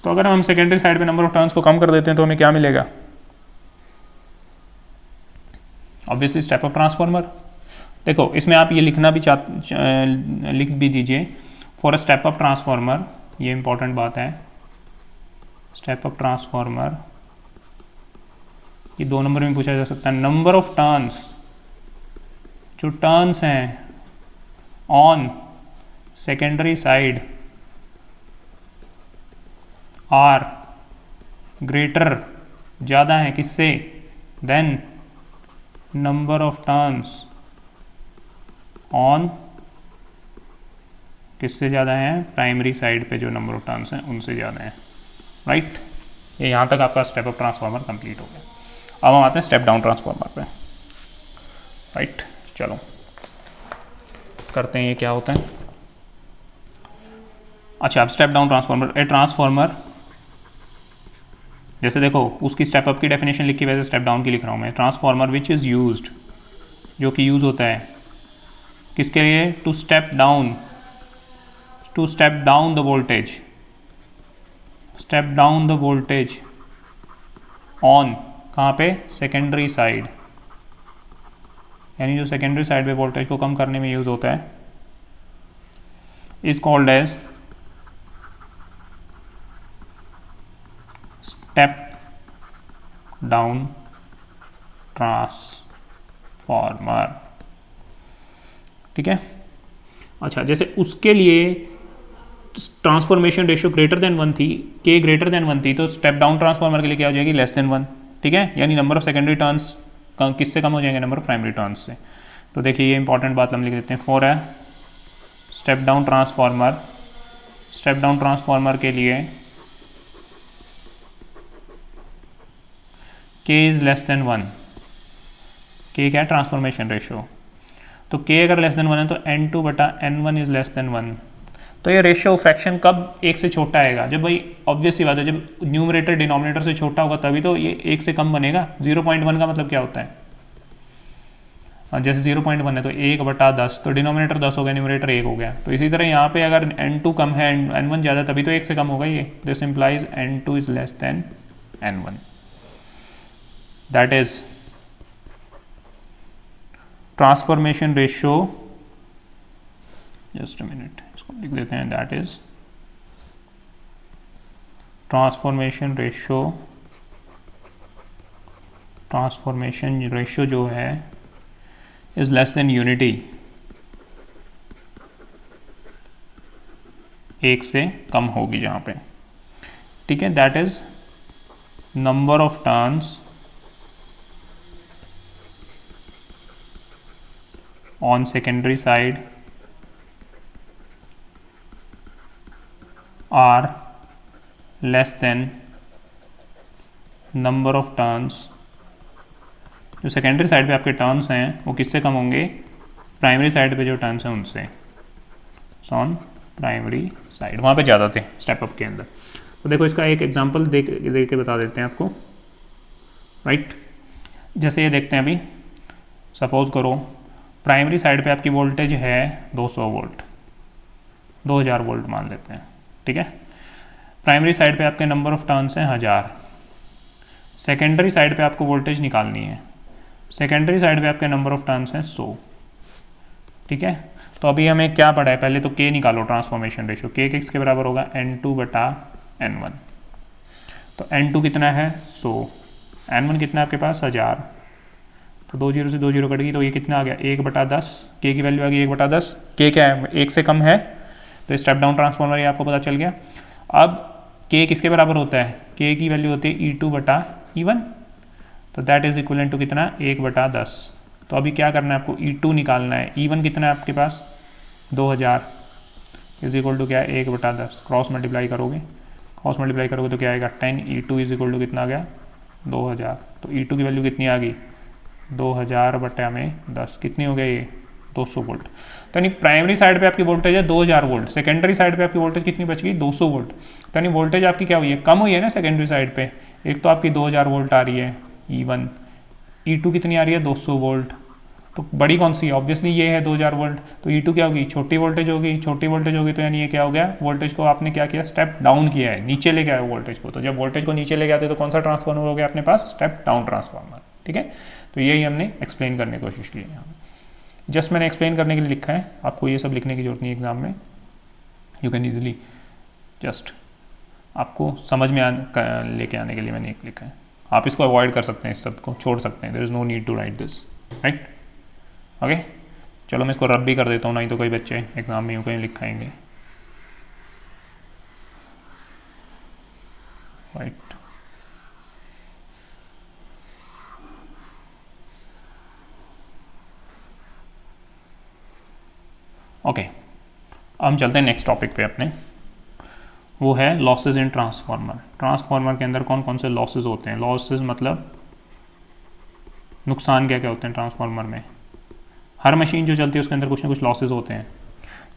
तो अगर हम सेकेंडरी साइड पे नंबर ऑफ टर्न्स को कम कर देते हैं तो हमें क्या मिलेगा, ऑब्वियसली स्टेप अप ट्रांसफार्मर। देखो इसमें आप ये लिखना भी लिख भी दीजिए, for a step up transformer, ये इंपॉर्टेंट बात है, स्टेप अप ट्रांसफार्मर, ये 2 नंबर में पूछा जा सकता है, नंबर ऑफ टर्न्स, जो टर्न्स हैं on secondary side are greater, ज़्यादा है किससे, than number of turns on, किससे ज़्यादा है, प्राइमरी साइड पे जो नंबर ऑफ टर्न्स हैं उनसे ज़्यादा है, राइट। ये यहाँ तक आपका स्टेप अप ट्रांसफार्मर कंप्लीट हो गया। अब हम आते हैं स्टेप डाउन ट्रांसफार्मर पे, राइट। चलो करते हैं ये क्या होता है। अच्छा, अब step down transformer, a transformer, जैसे देखो उसकी स्टेप अप की डेफिनेशन लिखी वैसे स्टेप डाउन की लिख रहा हूँ मैं, ट्रांसफार्मर विच इज़ यूज्ड, जो कि यूज़ होता है किसके लिए, to step down the voltage, step down the voltage on, कहाँ पे, सेकेंडरी साइड, यानी जो सेकेंडरी साइड पे वोल्टेज को कम करने में यूज़ होता है, is called as step down transformer, ठीक है। अच्छा, जैसे उसके लिए ट्रांसफॉर्मेशन रेशियो ग्रेटर देन 1 थी, के ग्रेटर देन 1 थी, तो स्टेप डाउन ट्रांसफार्मर के लिए क्या हो जाएगी, लेस देन 1, ठीक है, यानी नंबर ऑफ सेकेंडरी टर्न्स किससे कम हो जाएंगे, नंबर ऑफ प्राइमरी टर्न्स से। तो देखिए ये इंपॉर्टेंट बात हम लिख देते हैं, for a step down transformer के लिए k is less than 1, k क्या है, ट्रांसफॉर्मेशन रेशियो, तो k अगर लेस देन 1 है तो n2 बटा n1 इज़ लेस देन 1। तो ये रेशियो फ्रैक्शन कब एक से छोटा आएगा, जब भाई ऑब्वियस सी बात है, जब न्यूमरेटर डिनोमिनेटर से छोटा होगा तभी तो ये एक से कम बनेगा। 0.1 का मतलब क्या होता है, जैसे 0.1 है तो 1/10, तो डिनोमिनेटर 10 हो गया, न्यूमरेटर 1 हो गया। तो इसी तरह यहाँ पे अगर n2 कम है n1 ज़्यादा तभी तो 1 से कम होगा ये, this implies n2 is less than n1, that is transformation ratio, just a minute इसको लिख देते हैं, दैट इज ट्रांसफॉर्मेशन रेशियो जो है इज लेस देन यूनिटी, 1 से कम होगी जहाँ पे, ठीक है, that is number of turns on secondary side are less than number of turns, जो सेकेंडरी साइड पे आपके टर्न्स हैं वो किससे कम होंगे, प्राइमरी साइड पे जो टर्न्स हैं उनसे, ऑन प्राइमरी साइड वहाँ पे ज़्यादा थे स्टेप अप के अंदर। तो देखो इसका एक एग्जांपल दे के बता देते हैं आपको, राइट। जैसे ये देखते हैं अभी, सपोज करो प्राइमरी साइड पे आपकी वोल्टेज है 200 वोल्ट, 2000 वोल्ट मान लेते हैं, ठीक है। प्राइमरी साइड पे आपके नंबर ऑफ टर्न्स हैं 1000, सेकेंडरी साइड पे आपको वोल्टेज निकालनी है, सेकेंडरी साइड पे आपके नंबर ऑफ टर्न्स हैं 100, ठीक है। तो अभी हमें क्या पड़ा है, पहले तो k निकालो, ट्रांसफॉर्मेशन रेशियो, k किसके बराबर होगा, n2 बटा n1। तो n2 कितना है 100, n1 कितना है आपके पास 1000, तो 2 0 से 2 0 कट गई, तो ये कितना आ गया 1/10, k की वैल्यू आ गई 1/10, k क्या है 1 से कम है, तो स्टेप डाउन ट्रांसफॉर्मर ये आपको पता चल गया। अब k किसके बराबर होता है, k की वैल्यू होती है E2 बटा E1, तो दैट इज इक्वल टू कितना 1/10। तो अभी क्या करना है आपको, E2 निकालना है, E1 कितना है आपके पास 2000 इज इक्वल टू क्या है 1/10, क्रॉस मल्टीप्लाई करोगे तो क्या आएगा 10, E2 इज इक्वल टू कितना आ गया 2000, तो E2 की वैल्यू कितनी आ गई 2000 बटा में 10, कितनी हो गई ये 200 वोल्ट। तो यानी प्राइमरी साइड पे आपकी वोल्टेज है 2000 वोल्ट, सेकेंडरी साइड पे आपकी वोल्टेज कितनी बच गई 200 वोल्ट। तो यानी वोल्टेज आपकी क्या हुई है, कम हुई है ना सेकेंडरी साइड पे। एक तो आपकी 2000 वोल्ट आ रही है E1, E2 कितनी आ रही है 200 वोल्ट। तो बड़ी कौन सी है, ऑब्वियसली ये है 2000 वोल्ट। तो E2 क्या होगी, छोटी वोल्टेज होगी, छोटी वोल्टेज होगी। तो यानी ये क्या हो गया, वोल्टेज को आपने क्या किया, स्टेप डाउन किया है, नीचे ले गया है वोल्टेज को। तो जब वोल्टेज को नीचे ले गया तो कौन सा ट्रांसफार्मर हो गया अपने पास, स्टेप डाउन ट्रांसफार्मर। ठीक है, तो यही हमने एक्सप्लेन करने की कोशिश की है यहाँ पे। जस्ट मैंने एक्सप्लेन करने के लिए लिखा है, आपको ये सब लिखने की जरूरत नहीं एग्जाम में। यू कैन ईजिली जस्ट आपको समझ में लेके आने के लिए मैंने एक लिखा है। आप इसको अवॉइड कर सकते हैं, इस सब को छोड़ सकते हैं, there is no need to write this, right. Okay, चलो मैं इसको रब भी कर देता हूँ, नहीं तो कोई बच्चे एग्जाम में यूँ कहीं लिखाएंगे, राइट। ओके, अब हम चलते हैं नेक्स्ट टॉपिक पे अपने, वो है लॉसेज इन ट्रांसफार्मर। ट्रांसफार्मर के अंदर कौन कौन से लॉसेज होते हैं, लॉसेज मतलब नुकसान क्या क्या होते हैं ट्रांसफार्मर में। हर मशीन जो चलती है उसके अंदर कुछ ना कुछ लॉसेज होते हैं।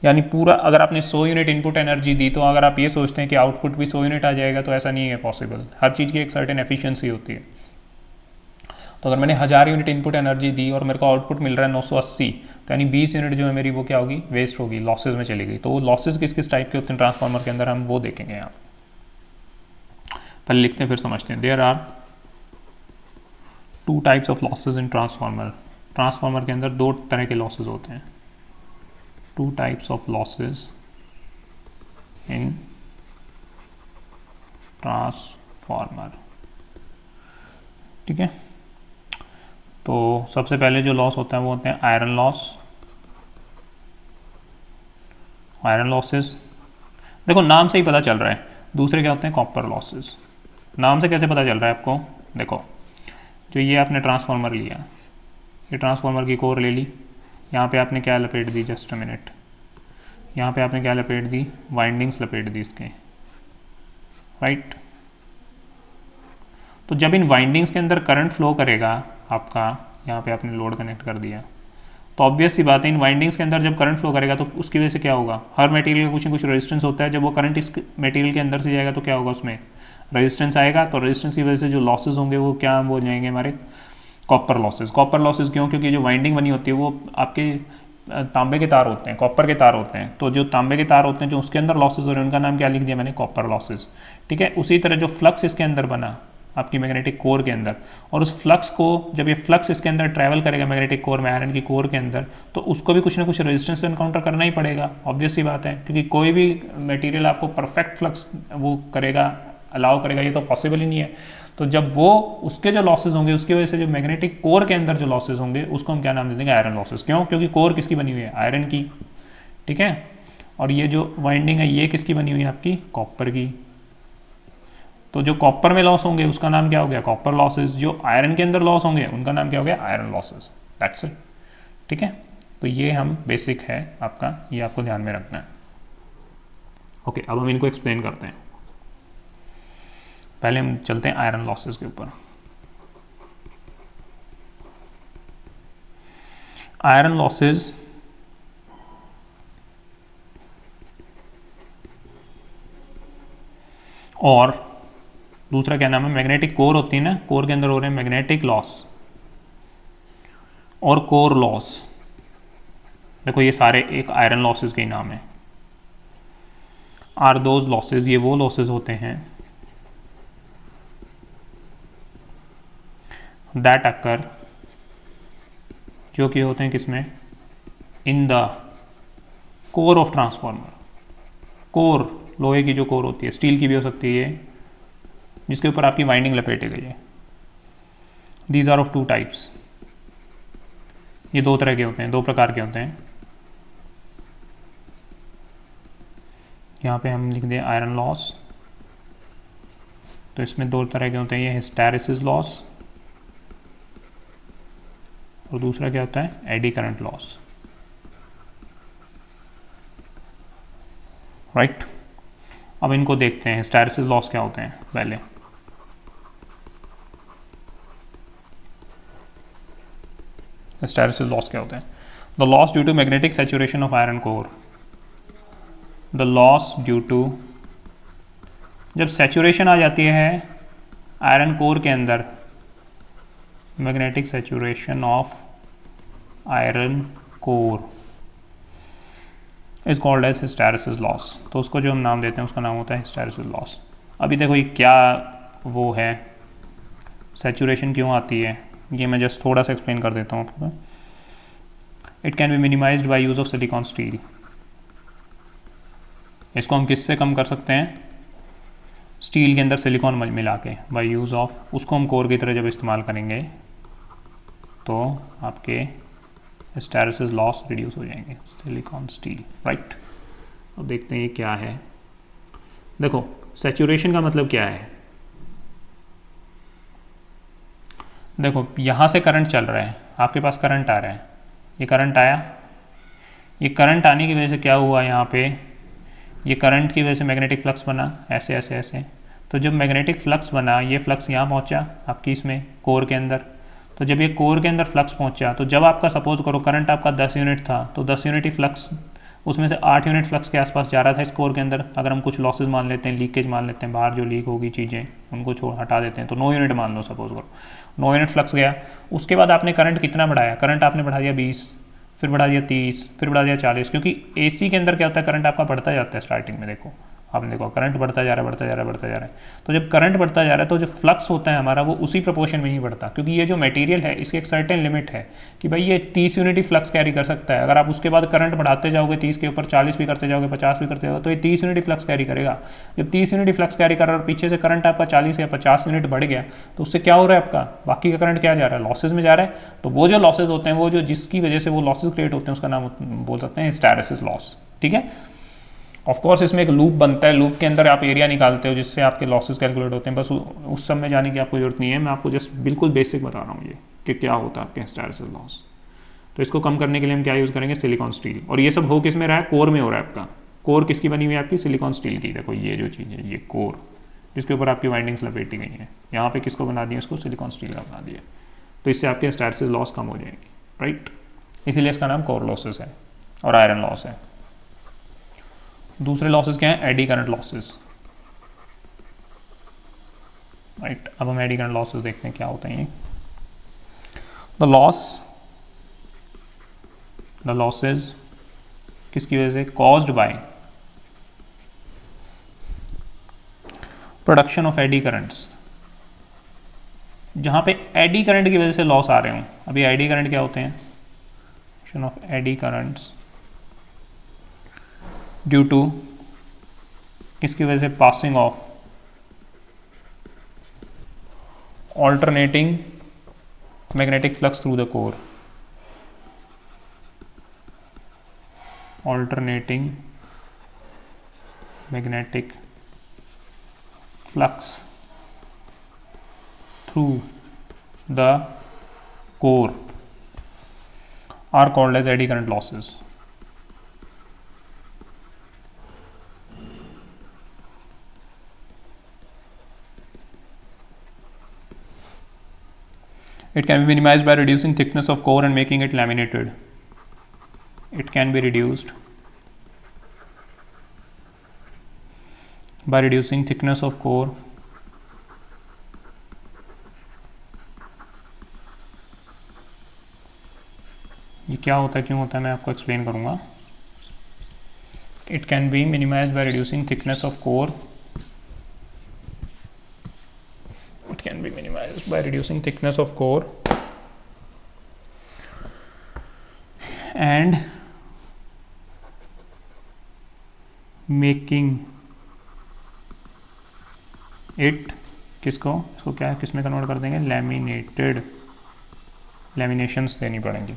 यानी पूरा अगर आपने 100 यूनिट इनपुट एनर्जी दी, तो अगर आप ये सोचते हैं कि आउटपुट भी 100 यूनिट आ जाएगा, तो ऐसा नहीं है पॉसिबल। हर चीज़ की एक सर्टेन एफिशिएंसी होती है। तो अगर मैंने 1000 यूनिट इनपुट एनर्जी दी और मेरे को आउटपुट मिल रहा है 980, तो यानी 20 यूनिट जो है मेरी वो क्या होगी, वेस्ट होगी, लॉसेज में चली गई। तो वो लॉसेज किस किस टाइप के होते हैं ट्रांसफार्मर के अंदर, हम वो देखेंगे यहाँ। पहले लिखते हैं फिर समझते हैं। There are 2 types of losses in transformer. Transformer के अंदर 2 तरह के लॉसेज होते हैं। 2 types of losses in transformer. ठीक है, तो सबसे पहले जो लॉस होता है वो होते हैं आयरन लॉस। आयरन लॉसेस देखो नाम से ही पता चल रहा है। दूसरे क्या होते हैं, कॉपर लॉसेस। नाम से कैसे पता चल रहा है आपको, देखो जो ये आपने ट्रांसफार्मर लिया, ये ट्रांसफार्मर की कोर ले ली, यहाँ पे आपने क्या लपेट दी, जस्ट अ मिनट, यहाँ पे आपने क्या लपेट दी, वाइंडिंग्स लपेट दी इसके, राइट। तो जब इन वाइंडिंग्स के अंदर करंट फ्लो करेगा आपका, यहाँ पे आपने लोड कनेक्ट कर दिया, तो ऑब्वियस सी बात है इन वाइंडिंग्स के अंदर जब करंट फ्लो करेगा तो उसकी वजह से क्या होगा, हर मटेरियल का कुछ ना कुछ रेजिस्टेंस होता है। जब वो करंट इस मटेरियल के अंदर से जाएगा तो क्या होगा, उसमें रेजिस्टेंस आएगा। तो रेजिस्टेंस की वजह से जो लॉसेज होंगे वो क्या हो जाएंगे, हमारे कॉपर लॉसेज। कॉपर लॉसेज क्यों, क्योंकि जो वाइंडिंग बनी होती है वो आपके तांबे के तार होते हैं, कॉपर के तार होते हैं। तो जो तांबे के तार होते हैं जो उसके अंदर लॉसेज हो रहे हैं उनका नाम क्या लिख दिया मैंने, कॉपर लॉसेज। ठीक है, उसी तरह जो फ्लक्स इसके अंदर बना आपकी मैग्नेटिक कोर के अंदर, और उस फ्लक्स को जब ये फ्लक्स इसके अंदर ट्रैवल करेगा मैग्नेटिक कोर में, आयरन की कोर के अंदर, तो उसको भी कुछ ना कुछ रेजिस्टेंस तो इनकाउंटर करना ही पड़ेगा, ऑब्वियस सी बात है। क्योंकि कोई भी मटेरियल आपको परफेक्ट फ्लक्स वो करेगा, अलाउ करेगा, ये तो पॉसिबल ही नहीं है। तो जब वो उसके जो लॉसेज होंगे उसकी वजह से जो मैग्नेटिक कोर के अंदर जो लॉसेज होंगे उसको हम क्या नाम दे देंगे, आयरन लॉसेज। क्यों, क्योंकि कोर किसकी बनी हुई है, आयरन की। ठीक है, और ये जो वाइंडिंग है ये किसकी बनी हुई है, आपकी कॉपर की। तो जो कॉपर में लॉस होंगे उसका नाम क्या हो गया, कॉपर लॉसेज। जो आयरन के अंदर लॉस होंगे उनका नाम क्या हो गया, आयरन लॉसेज। That's it. ठीक है, तो ये हम बेसिक है आपका, ये आपको ध्यान में रखना है। ओके, अब हम इनको एक्सप्लेन करते हैं। पहले हम चलते हैं आयरन लॉसेज के ऊपर। आयरन लॉसेज और दूसरा क्या नाम है, मैग्नेटिक कोर होती है ना, कोर के अंदर हो रहे हैं मैग्नेटिक लॉस और कोर लॉस। देखो ये सारे एक आयरन लॉसेज के ही नाम है। आर दोज लॉसेज, ये वो लॉसेज होते हैं दैट अकर, जो कि होते हैं किसमें, in the core of transformer. Core लोहे की जो कोर होती है, स्टील की भी हो सकती है, जिसके ऊपर आपकी वाइंडिंग लपेटे गई है। दीज आर ऑफ 2 टाइप्स, ये 2 तरह के होते हैं, 2 प्रकार के होते हैं। यहाँ पे हम लिख दें आयरन लॉस, तो इसमें 2 तरह के होते हैं, ये हिस्टैरिसीस लॉस और दूसरा क्या होता है, एडी करंट लॉस, राइट। अब इनको देखते हैं, हिस्टैरिसीस लॉस क्या होते हैं पहले। हिस्टैरिसीस लॉस क्या होते हैं? The loss due to magnetic saturation of iron core, the loss due to, जब सैचुरेशन आ जाती है आयरन कोर के अंदर, magnetic saturation of iron core is called as hysteresis loss. तो उसको जो हम नाम देते हैं उसका नाम होता है हिस्टैरिसीस लॉस। अभी देखो ये क्या वो है, सैचुरेशन क्यों आती है, ये मैं जस्ट थोड़ा सा एक्सप्लेन कर देता हूँ आपको। It can be minimised by use of silicon steel. इसको हम किससे कम कर सकते हैं? स्टील के अंदर सिलिकॉन मिला के, बाय यूज़ ऑफ, उसको हम कोर की तरह जब इस्तेमाल करेंगे तो आपके हिस्टैरिसीस लॉस रिड्यूस हो जाएंगे, सिलिकॉन स्टील, राइट। अब देखते हैं ये क्या है। देखो सैचुरेशन का मतलब क्या है, देखो यहाँ से करंट चल रहा है, आपके पास करंट आ रहा है, ये करंट आया, ये करंट आने की वजह से क्या हुआ, यहाँ पे ये करंट की वजह से मैग्नेटिक फ्लक्स बना, ऐसे ऐसे ऐसे। तो जब मैग्नेटिक फ्लक्स बना, ये फ्लक्स यहाँ पहुँचा आपकी इसमें कोर के अंदर। तो जब ये कोर के अंदर फ्लक्स पहुँचा, तो जब आपका सपोज करो करंट आपका 10 यूनिट था, तो 10 यूनिट ही फ्लक्स, उसमें से 8 यूनिट फ्लक्स के आसपास जा रहा था इस कोर के अंदर। अगर हम कुछ लॉसेज मान लेते हैं, लीकेज मान लेते हैं, बाहर जो लीक होगी चीज़ें उनको छोड़ हटा देते हैं, तो 9 यूनिट मान लो, सपोज करो 9 यूनिट फ्लक्स गया। उसके बाद आपने करंट कितना बढ़ाया, करंट आपने बढ़ा दिया 20, फिर बढ़ा दिया 30, फिर बढ़ा दिया 40, क्योंकि एसी के अंदर क्या होता है, करंट आपका बढ़ता जाता है। स्टार्टिंग में देखो आपने देखो करंट बढ़ता जा रहा है, बढ़ता जा रहा है, बढ़ता जा रहा है। तो जब करंट बढ़ता जा रहा है तो जो फ्लक्स होता है हमारा वो उसी प्रोपोर्शन में नहीं बढ़ता, क्योंकि ये जो मटेरियल है इसकी एक सर्टेन लिमिट है कि भाई ये 30 यूनिट ही फ्लक्स कैरी कर सकता है। अगर आप उसके बाद करंट बढ़ाते जाओगे 30 के ऊपर 40 भी करते जाओगे, 50 भी करते जाओगे, तो ये 30 यूनिट ही फ्लक्स कैरी करेगा। जब 30 यूनिट ही फ्लक्स कैरी कर रहा है और पीछे से करंट आपका 40 या 50 यूनिट बढ़ गया, तो उससे क्या हो रहा है, आपका बाकी का करंट क्या जा रहा है, लॉसेज में जा रहा है। तो वो जो लॉसेज होते हैं, वो जो जिसकी वजह से वो लॉसेज क्रिएट होते हैं, उसका नाम बोल सकते हैं हिस्टैरिसीस लॉस, ठीक है। ऑफ कोर्स इसमें एक लूप बनता है, लूप के अंदर आप एरिया निकालते हो जिससे आपके लॉसेस कैलकुलेट होते हैं। बस उस सब में जाने की आपको जरूरत नहीं है, मैं आपको जस्ट बिल्कुल बेसिक बता रहा हूँ ये कि क्या होता है आपके हिस्टैरिसीस लॉस। तो इसको कम करने के लिए हम क्या यूज़ करेंगे, सिलिकॉन स्टील। और ये सब हो किस में रहा है, कोर में हो रहा है आपका। कोर किसकी बनी हुई है आपकी, सिलिकॉन स्टील की। देखो ये जो चीज़ है, ये कोर जिसके ऊपर आपकी वाइंडिंग्स लपेटी गई हैं, यहाँ पे किसको बना दिया, इसको सिलिकॉन स्टील का बना दिया। तो इससे आपके हिस्टैरिसीस लॉस कम हो जाएंगे, राइट। इसीलिए इसका नाम कोर लॉसेस है और आयरन लॉस है। दूसरे लॉसेस क्या हैं, एडी करंट लॉसेस, राइट। अब हम एडी करंट लॉसेस देखते हैं क्या होते हैं। द लॉसेस किसकी वजह से, caused by production of eddy currents. जहां पे एडी करंट की वजह से लॉस आ रहे हों, अभी एडी करंट क्या होते हैं, production of eddy currents due to किसकी वजह से, passing of alternating magnetic flux through the core, alternating magnetic flux through the core are called as eddy current losses. It can be minimized by reducing thickness of core and making it laminated. It can be reduced by reducing thickness of core ये क्या होता है, क्यों होता है, मैं आपको explain करूंगा। It can be minimized by reducing thickness of core. It can be minimized by reducing thickness of core and making it किसको, इसको क्या है, किस में कन्वर्ट कर देंगे, लैमिनेटेड, लैमिनेशंस देनी पड़ेंगी।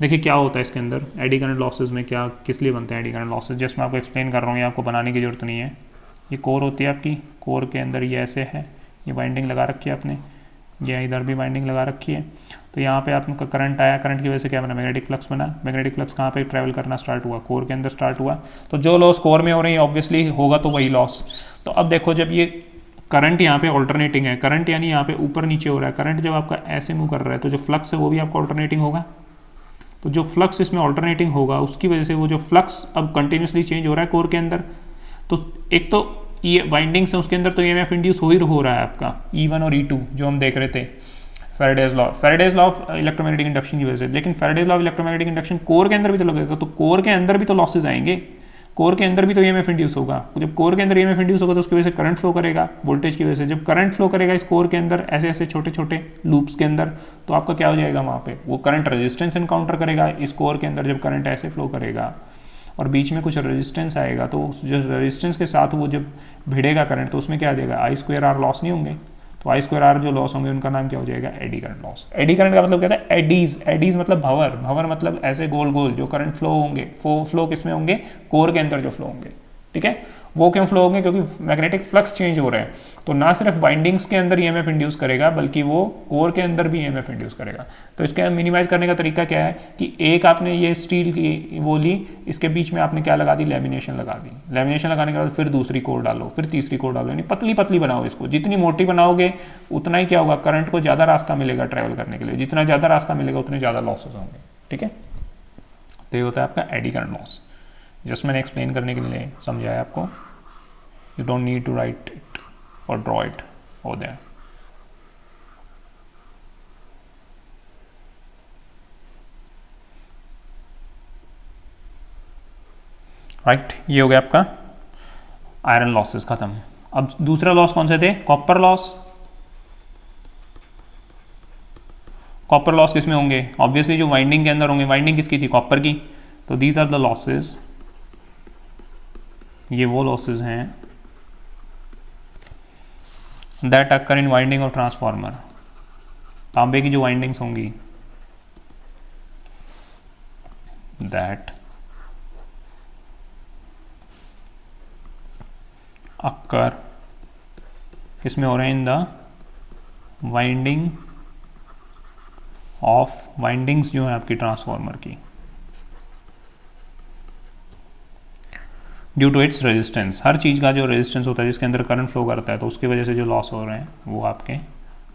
देखिए क्या होता है इसके अंदर एडी करंट लॉसेज में, क्या किस लिए बनते हैं एडी करंट लॉसेज, जस्ट मैं आपको एक्सप्लेन कर रहा हूँ, ये आपको बनाने की जरूरत नहीं है। ये कोर होती है आपकी, कोर के अंदर ये ऐसे है, ये वाइंडिंग लगा रखी है आपने, ये इधर भी वाइंडिंग लगा रखी है। तो यहाँ पे आपका करंट आया, करंट की वजह से क्या बना, मैग्नेटिक फ्लक्स बना। मैग्नेटिक फ्लक्स कहाँ पे ट्रैवल करना स्टार्ट हुआ, कोर के अंदर स्टार्ट हुआ। तो जो लॉस कोर में हो रही है ऑब्वियसली होगा तो वही लॉस। तो अब देखो जब ये करंट यहाँ पे ऑल्टरनेटिंग है, करंट यानी यहाँ पे ऊपर नीचे हो रहा है, करंट जब आपका ऐसे मूव कर रहा है तो जो फ्लक्स है वो भी आपका ऑल्टरनेटिंग होगा, तो जो फ्लक्स इसमें ऑल्टरनेटिंग होगा उसकी वजह से वो जो फ्लक्स अब कंटिन्यूसली चेंज हो रहा है कोर के अंदर, तो एक तो ये वाइंडिंग्स है उसके अंदर तो ईएमएफ इंड्यूस हो रहा है आपका E1 और E2 जो हम देख रहे थे Faraday's law of electromagnetic induction की वजह से। लेकिन Faraday's law of electromagnetic induction core के अंदर भी तो लगेगा, तो कोर के अंदर भी तो लॉसेज आएंगे, कोर के अंदर भी तो ईएमएफ इंड्यूस होगा। जब कोर के अंदर ईएमएफ इंड्यूस होगा तो उसकी वजह से करंट फ्लो करेगा वोल्टेज की वजह से। जब करंट फ्लो करेगा इस कोर के अंदर ऐसे ऐसे छोटे छोटे लूप्स के अंदर, तो आपका क्या हो जाएगा वहाँ पे, वो करंट रेजिस्टेंस इनकाउंटर करेगा इस कोर के अंदर। जब करंट ऐसे फ्लो करेगा और बीच में कुछ रेजिस्टेंस आएगा, तो उस जो रेजिस्टेंस के साथ वो जब भिड़ेगा करंट, तो उसमें क्या आ जाएगा, I2R लॉस नहीं होंगे। तो I2R जो लॉस होंगे उनका नाम क्या हो जाएगा, eddy current loss. Eddy current का मतलब क्या है, एडीज मतलब भंवर मतलब ऐसे गोल गोल जो करंट फ्लो होंगे, फ्लो किस में होंगे, कोर के अंदर जो फ्लो होंगे, ठीक है। वो क्यों फ्लो होंगे, क्योंकि मैग्नेटिक फ्लक्स चेंज हो रहे हैं। तो ना सिर्फ बाइंडिंग्स के अंदर ईएमएफ इंड्यूस करेगा बल्कि वो कोर के अंदर भी ईएमएफ इंड्यूस करेगा। तो इसके मिनिमाइज करने का तरीका क्या है कि एक आपने ये स्टील की वो ली, इसके बीच में आपने क्या लगा दी, लेमिनेशन लगा दी। लेमिनेशन लगाने के बाद फिर दूसरी कोर डालो, फिर तीसरी कोर डालो, यानी पतली पतली बनाओ इसको। जितनी मोटी बनाओगे उतना ही क्या होगा, करंट को ज़्यादा रास्ता मिलेगा ट्रैवल करने के लिए। जितना ज़्यादा रास्ता मिलेगा उतने ज़्यादा लॉसेज होंगे, ठीक है। तो ये होता है आपका एडी करंट लॉस। जस्ट मैंने एक्सप्लेन करने के लिए समझाया आपको, you don't need to write it or draw it over there. Right, ये हो गया आपका आयरन लॉसेस खत्म। अब दूसरा लॉस कौन से थे, कॉपर लॉस। कॉपर लॉस किस में होंगे, ऑब्वियसली जो वाइंडिंग के अंदर होंगे। वाइंडिंग किसकी थी, कॉपर की। तो दीज आर द लॉसेस, ये वो लॉसेस हैं दैट अकर इन वाइंडिंग और ट्रांसफार्मर। तांबे की जो वाइंडिंग्स होंगी दैट अकर किसमें हो रहे हैं, in the winding of, windings जो है आपकी ट्रांसफार्मर की, ड्यू टू इट्स रेजिस्टेंस। हर चीज़ का जो रेजिस्टेंस होता है जिसके अंदर करंट फ्लो करता है, तो उसकी वजह से जो लॉस हो रहे हैं वो आपके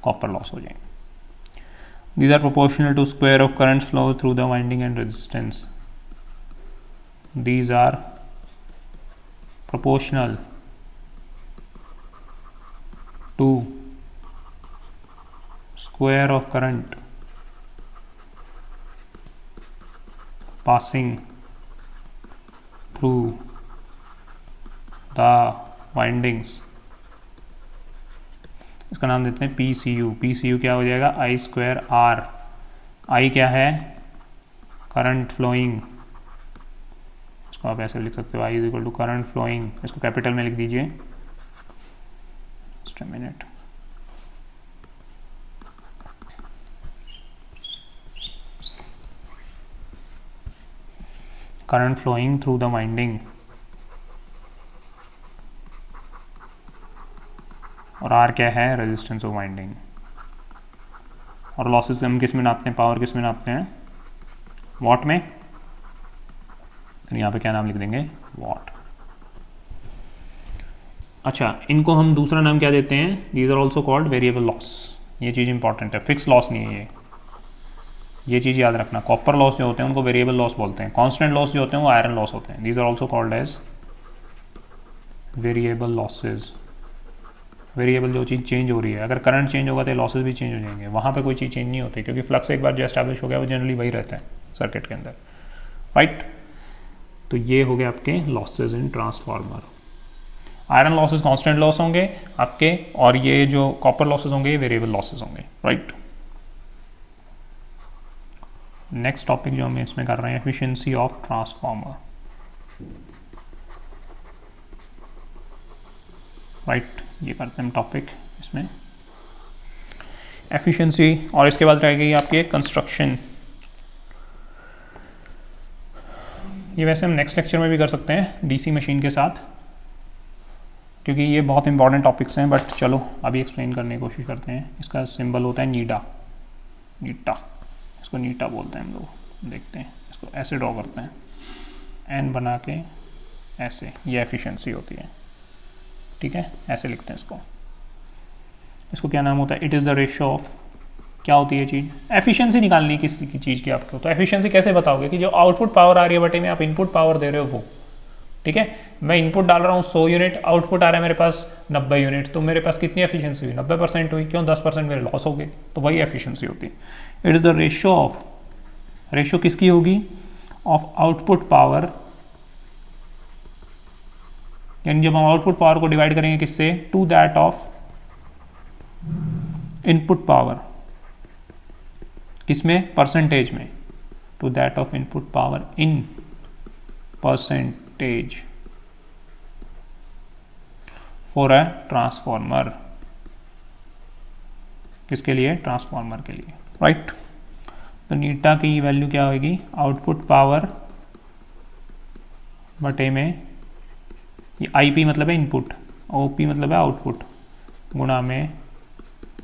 कॉपर लॉस हो जाएंगे। These are proportional to square of current flow through the winding and resistance. These are proportional to square of current passing through the windings। इसका नाम देते हैं PCU। PCU क्या हो जाएगा, I2R। I क्या है, करंट फ्लोइंग, इसको आप ऐसे लिख सकते हो, I is equal to current flowing. इसको कैपिटल में लिख दीजिए, just a minute. current flowing through the winding, और R क्या है, रेजिस्टेंस ऑफ वाइंडिंग। और लॉसेस हम किस में नापते हैं, पावर किस में नापते हैं, वॉट में। तो यहाँ पे क्या नाम लिख देंगे, वॉट। अच्छा, इनको हम दूसरा नाम क्या देते हैं, these are also called variable loss. ये चीज़ इंपॉर्टेंट है, फिक्स लॉस नहीं है ये चीज़ याद रखना। कॉपर लॉस जो होते हैं उनको वेरिएबल लॉस बोलते हैं। कांस्टेंट लॉस जो होते हैं वो आयरन लॉस होते हैं। These are also called as variable losses. Variable जो चीज़ चेंज हो रही है, अगर करंट चेंज होगा तो लॉसेज भी चेंज हो जाएंगे। वहाँ पे कोई चीज़ चेंज नहीं होती, क्योंकि फ्लक्स एक बार जो एस्टैब्लिश हो गया वो जनरली वही रहता है सर्किट के अंदर, राइट। तो ये हो गए आपके losses in transformer. Iron losses constant loss होंगे आपके, और ये जो कॉपर लॉसेज होंगे ये वेरिएबल लॉसेज होंगे, राइट। नेक्स्ट टॉपिक जो हम इसमें कर रहे हैं, एफिशिएंसी ऑफ ट्रांसफार्मर, राइट। ये करते हैं टॉपिक इसमें एफिशिएंसी, और इसके बाद रह गई आपके कंस्ट्रक्शन। ये वैसे हम नेक्स्ट लेक्चर में भी कर सकते हैं डीसी मशीन के साथ, क्योंकि ये बहुत इंपॉर्टेंट टॉपिक्स हैं, बट चलो अभी एक्सप्लेन करने की कोशिश करते हैं। इसका सिंबल होता है नीटा, इसको नीटा बोलते हैं हम लोग। देखते हैं, इसको ऐसे ड्रॉ करते हैं, एन बना के ऐसे, ये एफिशिएंसी होती है, ठीक है। ऐसे लिखते हैं इसको क्या नाम होता है, it is the ratio of क्या होती है चीज़? एफिशिएंसी निकालनी है किसी की चीज़ की आपको। तो एफिशिएंसी कैसे बताओगे कि जो आउटपुट पावर आ रही है बटे में आप इनपुट पावर दे रहे हो वो, ठीक है। मैं इनपुट डाल रहा हूँ 100 यूनिट, आउटपुट आ रहा है मेरे पास 90 यूनिट, तो मेरे पास कितनी एफिशिएंसी हुई? 90% हुई। क्यों? 10% मेरे लॉस हो गए। तो वही एफिशिएंसी होती है। It is the ratio of, ratio किसकी होगी? ऑफ आउटपुट पावर, यानी जब हम आउटपुट पावर को डिवाइड करेंगे किससे? To that of input power, किसमें? परसेंटेज में। To that of input power in percentage for a transformer. किसके लिए? ट्रांसफॉर्मर के लिए, राइट। तो नीटा की वैल्यू क्या होगी? आउटपुट पावर बटे में, ये IP मतलब है इनपुट, OP मतलब है आउटपुट, गुणा में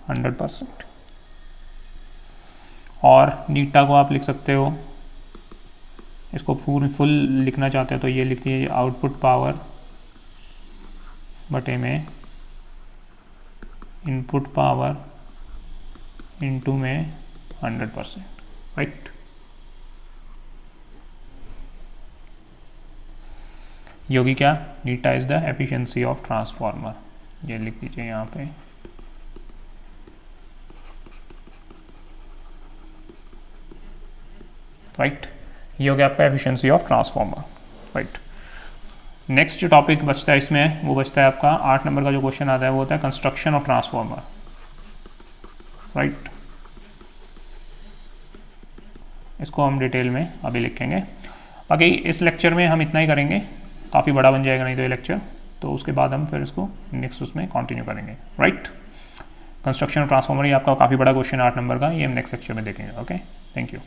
100%। और नीटा को आप लिख सकते हो, इसको फुल लिखना चाहते हो तो ये लिख लीजिए, आउटपुट पावर बटे में इनपुट पावर इनटू में 100%, राइट। योगी क्या? नीटा is the efficiency of transformer, ये लिख दीजिए यहाँ पे। राइट, ये हो गया आपका efficiency of transformer, right. Next जो टॉपिक बचता है इसमें, वो बचता है आपका 8 नंबर का जो क्वेश्चन आता है वो होता है कंस्ट्रक्शन ऑफ ट्रांसफॉर्मर, राइट। इसको हम डिटेल में अभी लिखेंगे। बाकी इस लेक्चर में हम इतना ही करेंगे, काफ़ी बड़ा बन जाएगा नहीं तो ये लेक्चर, तो उसके बाद हम फिर इसको नेक्स्ट उसमें कंटिन्यू करेंगे, राइट। कंस्ट्रक्शन ऑफ ट्रांसफॉर्मर ये आपका काफ़ी बड़ा क्वेश्चन 8 नंबर का, ये हम नेक्स्ट लेक्चर में देखेंगे। Okay, thank you.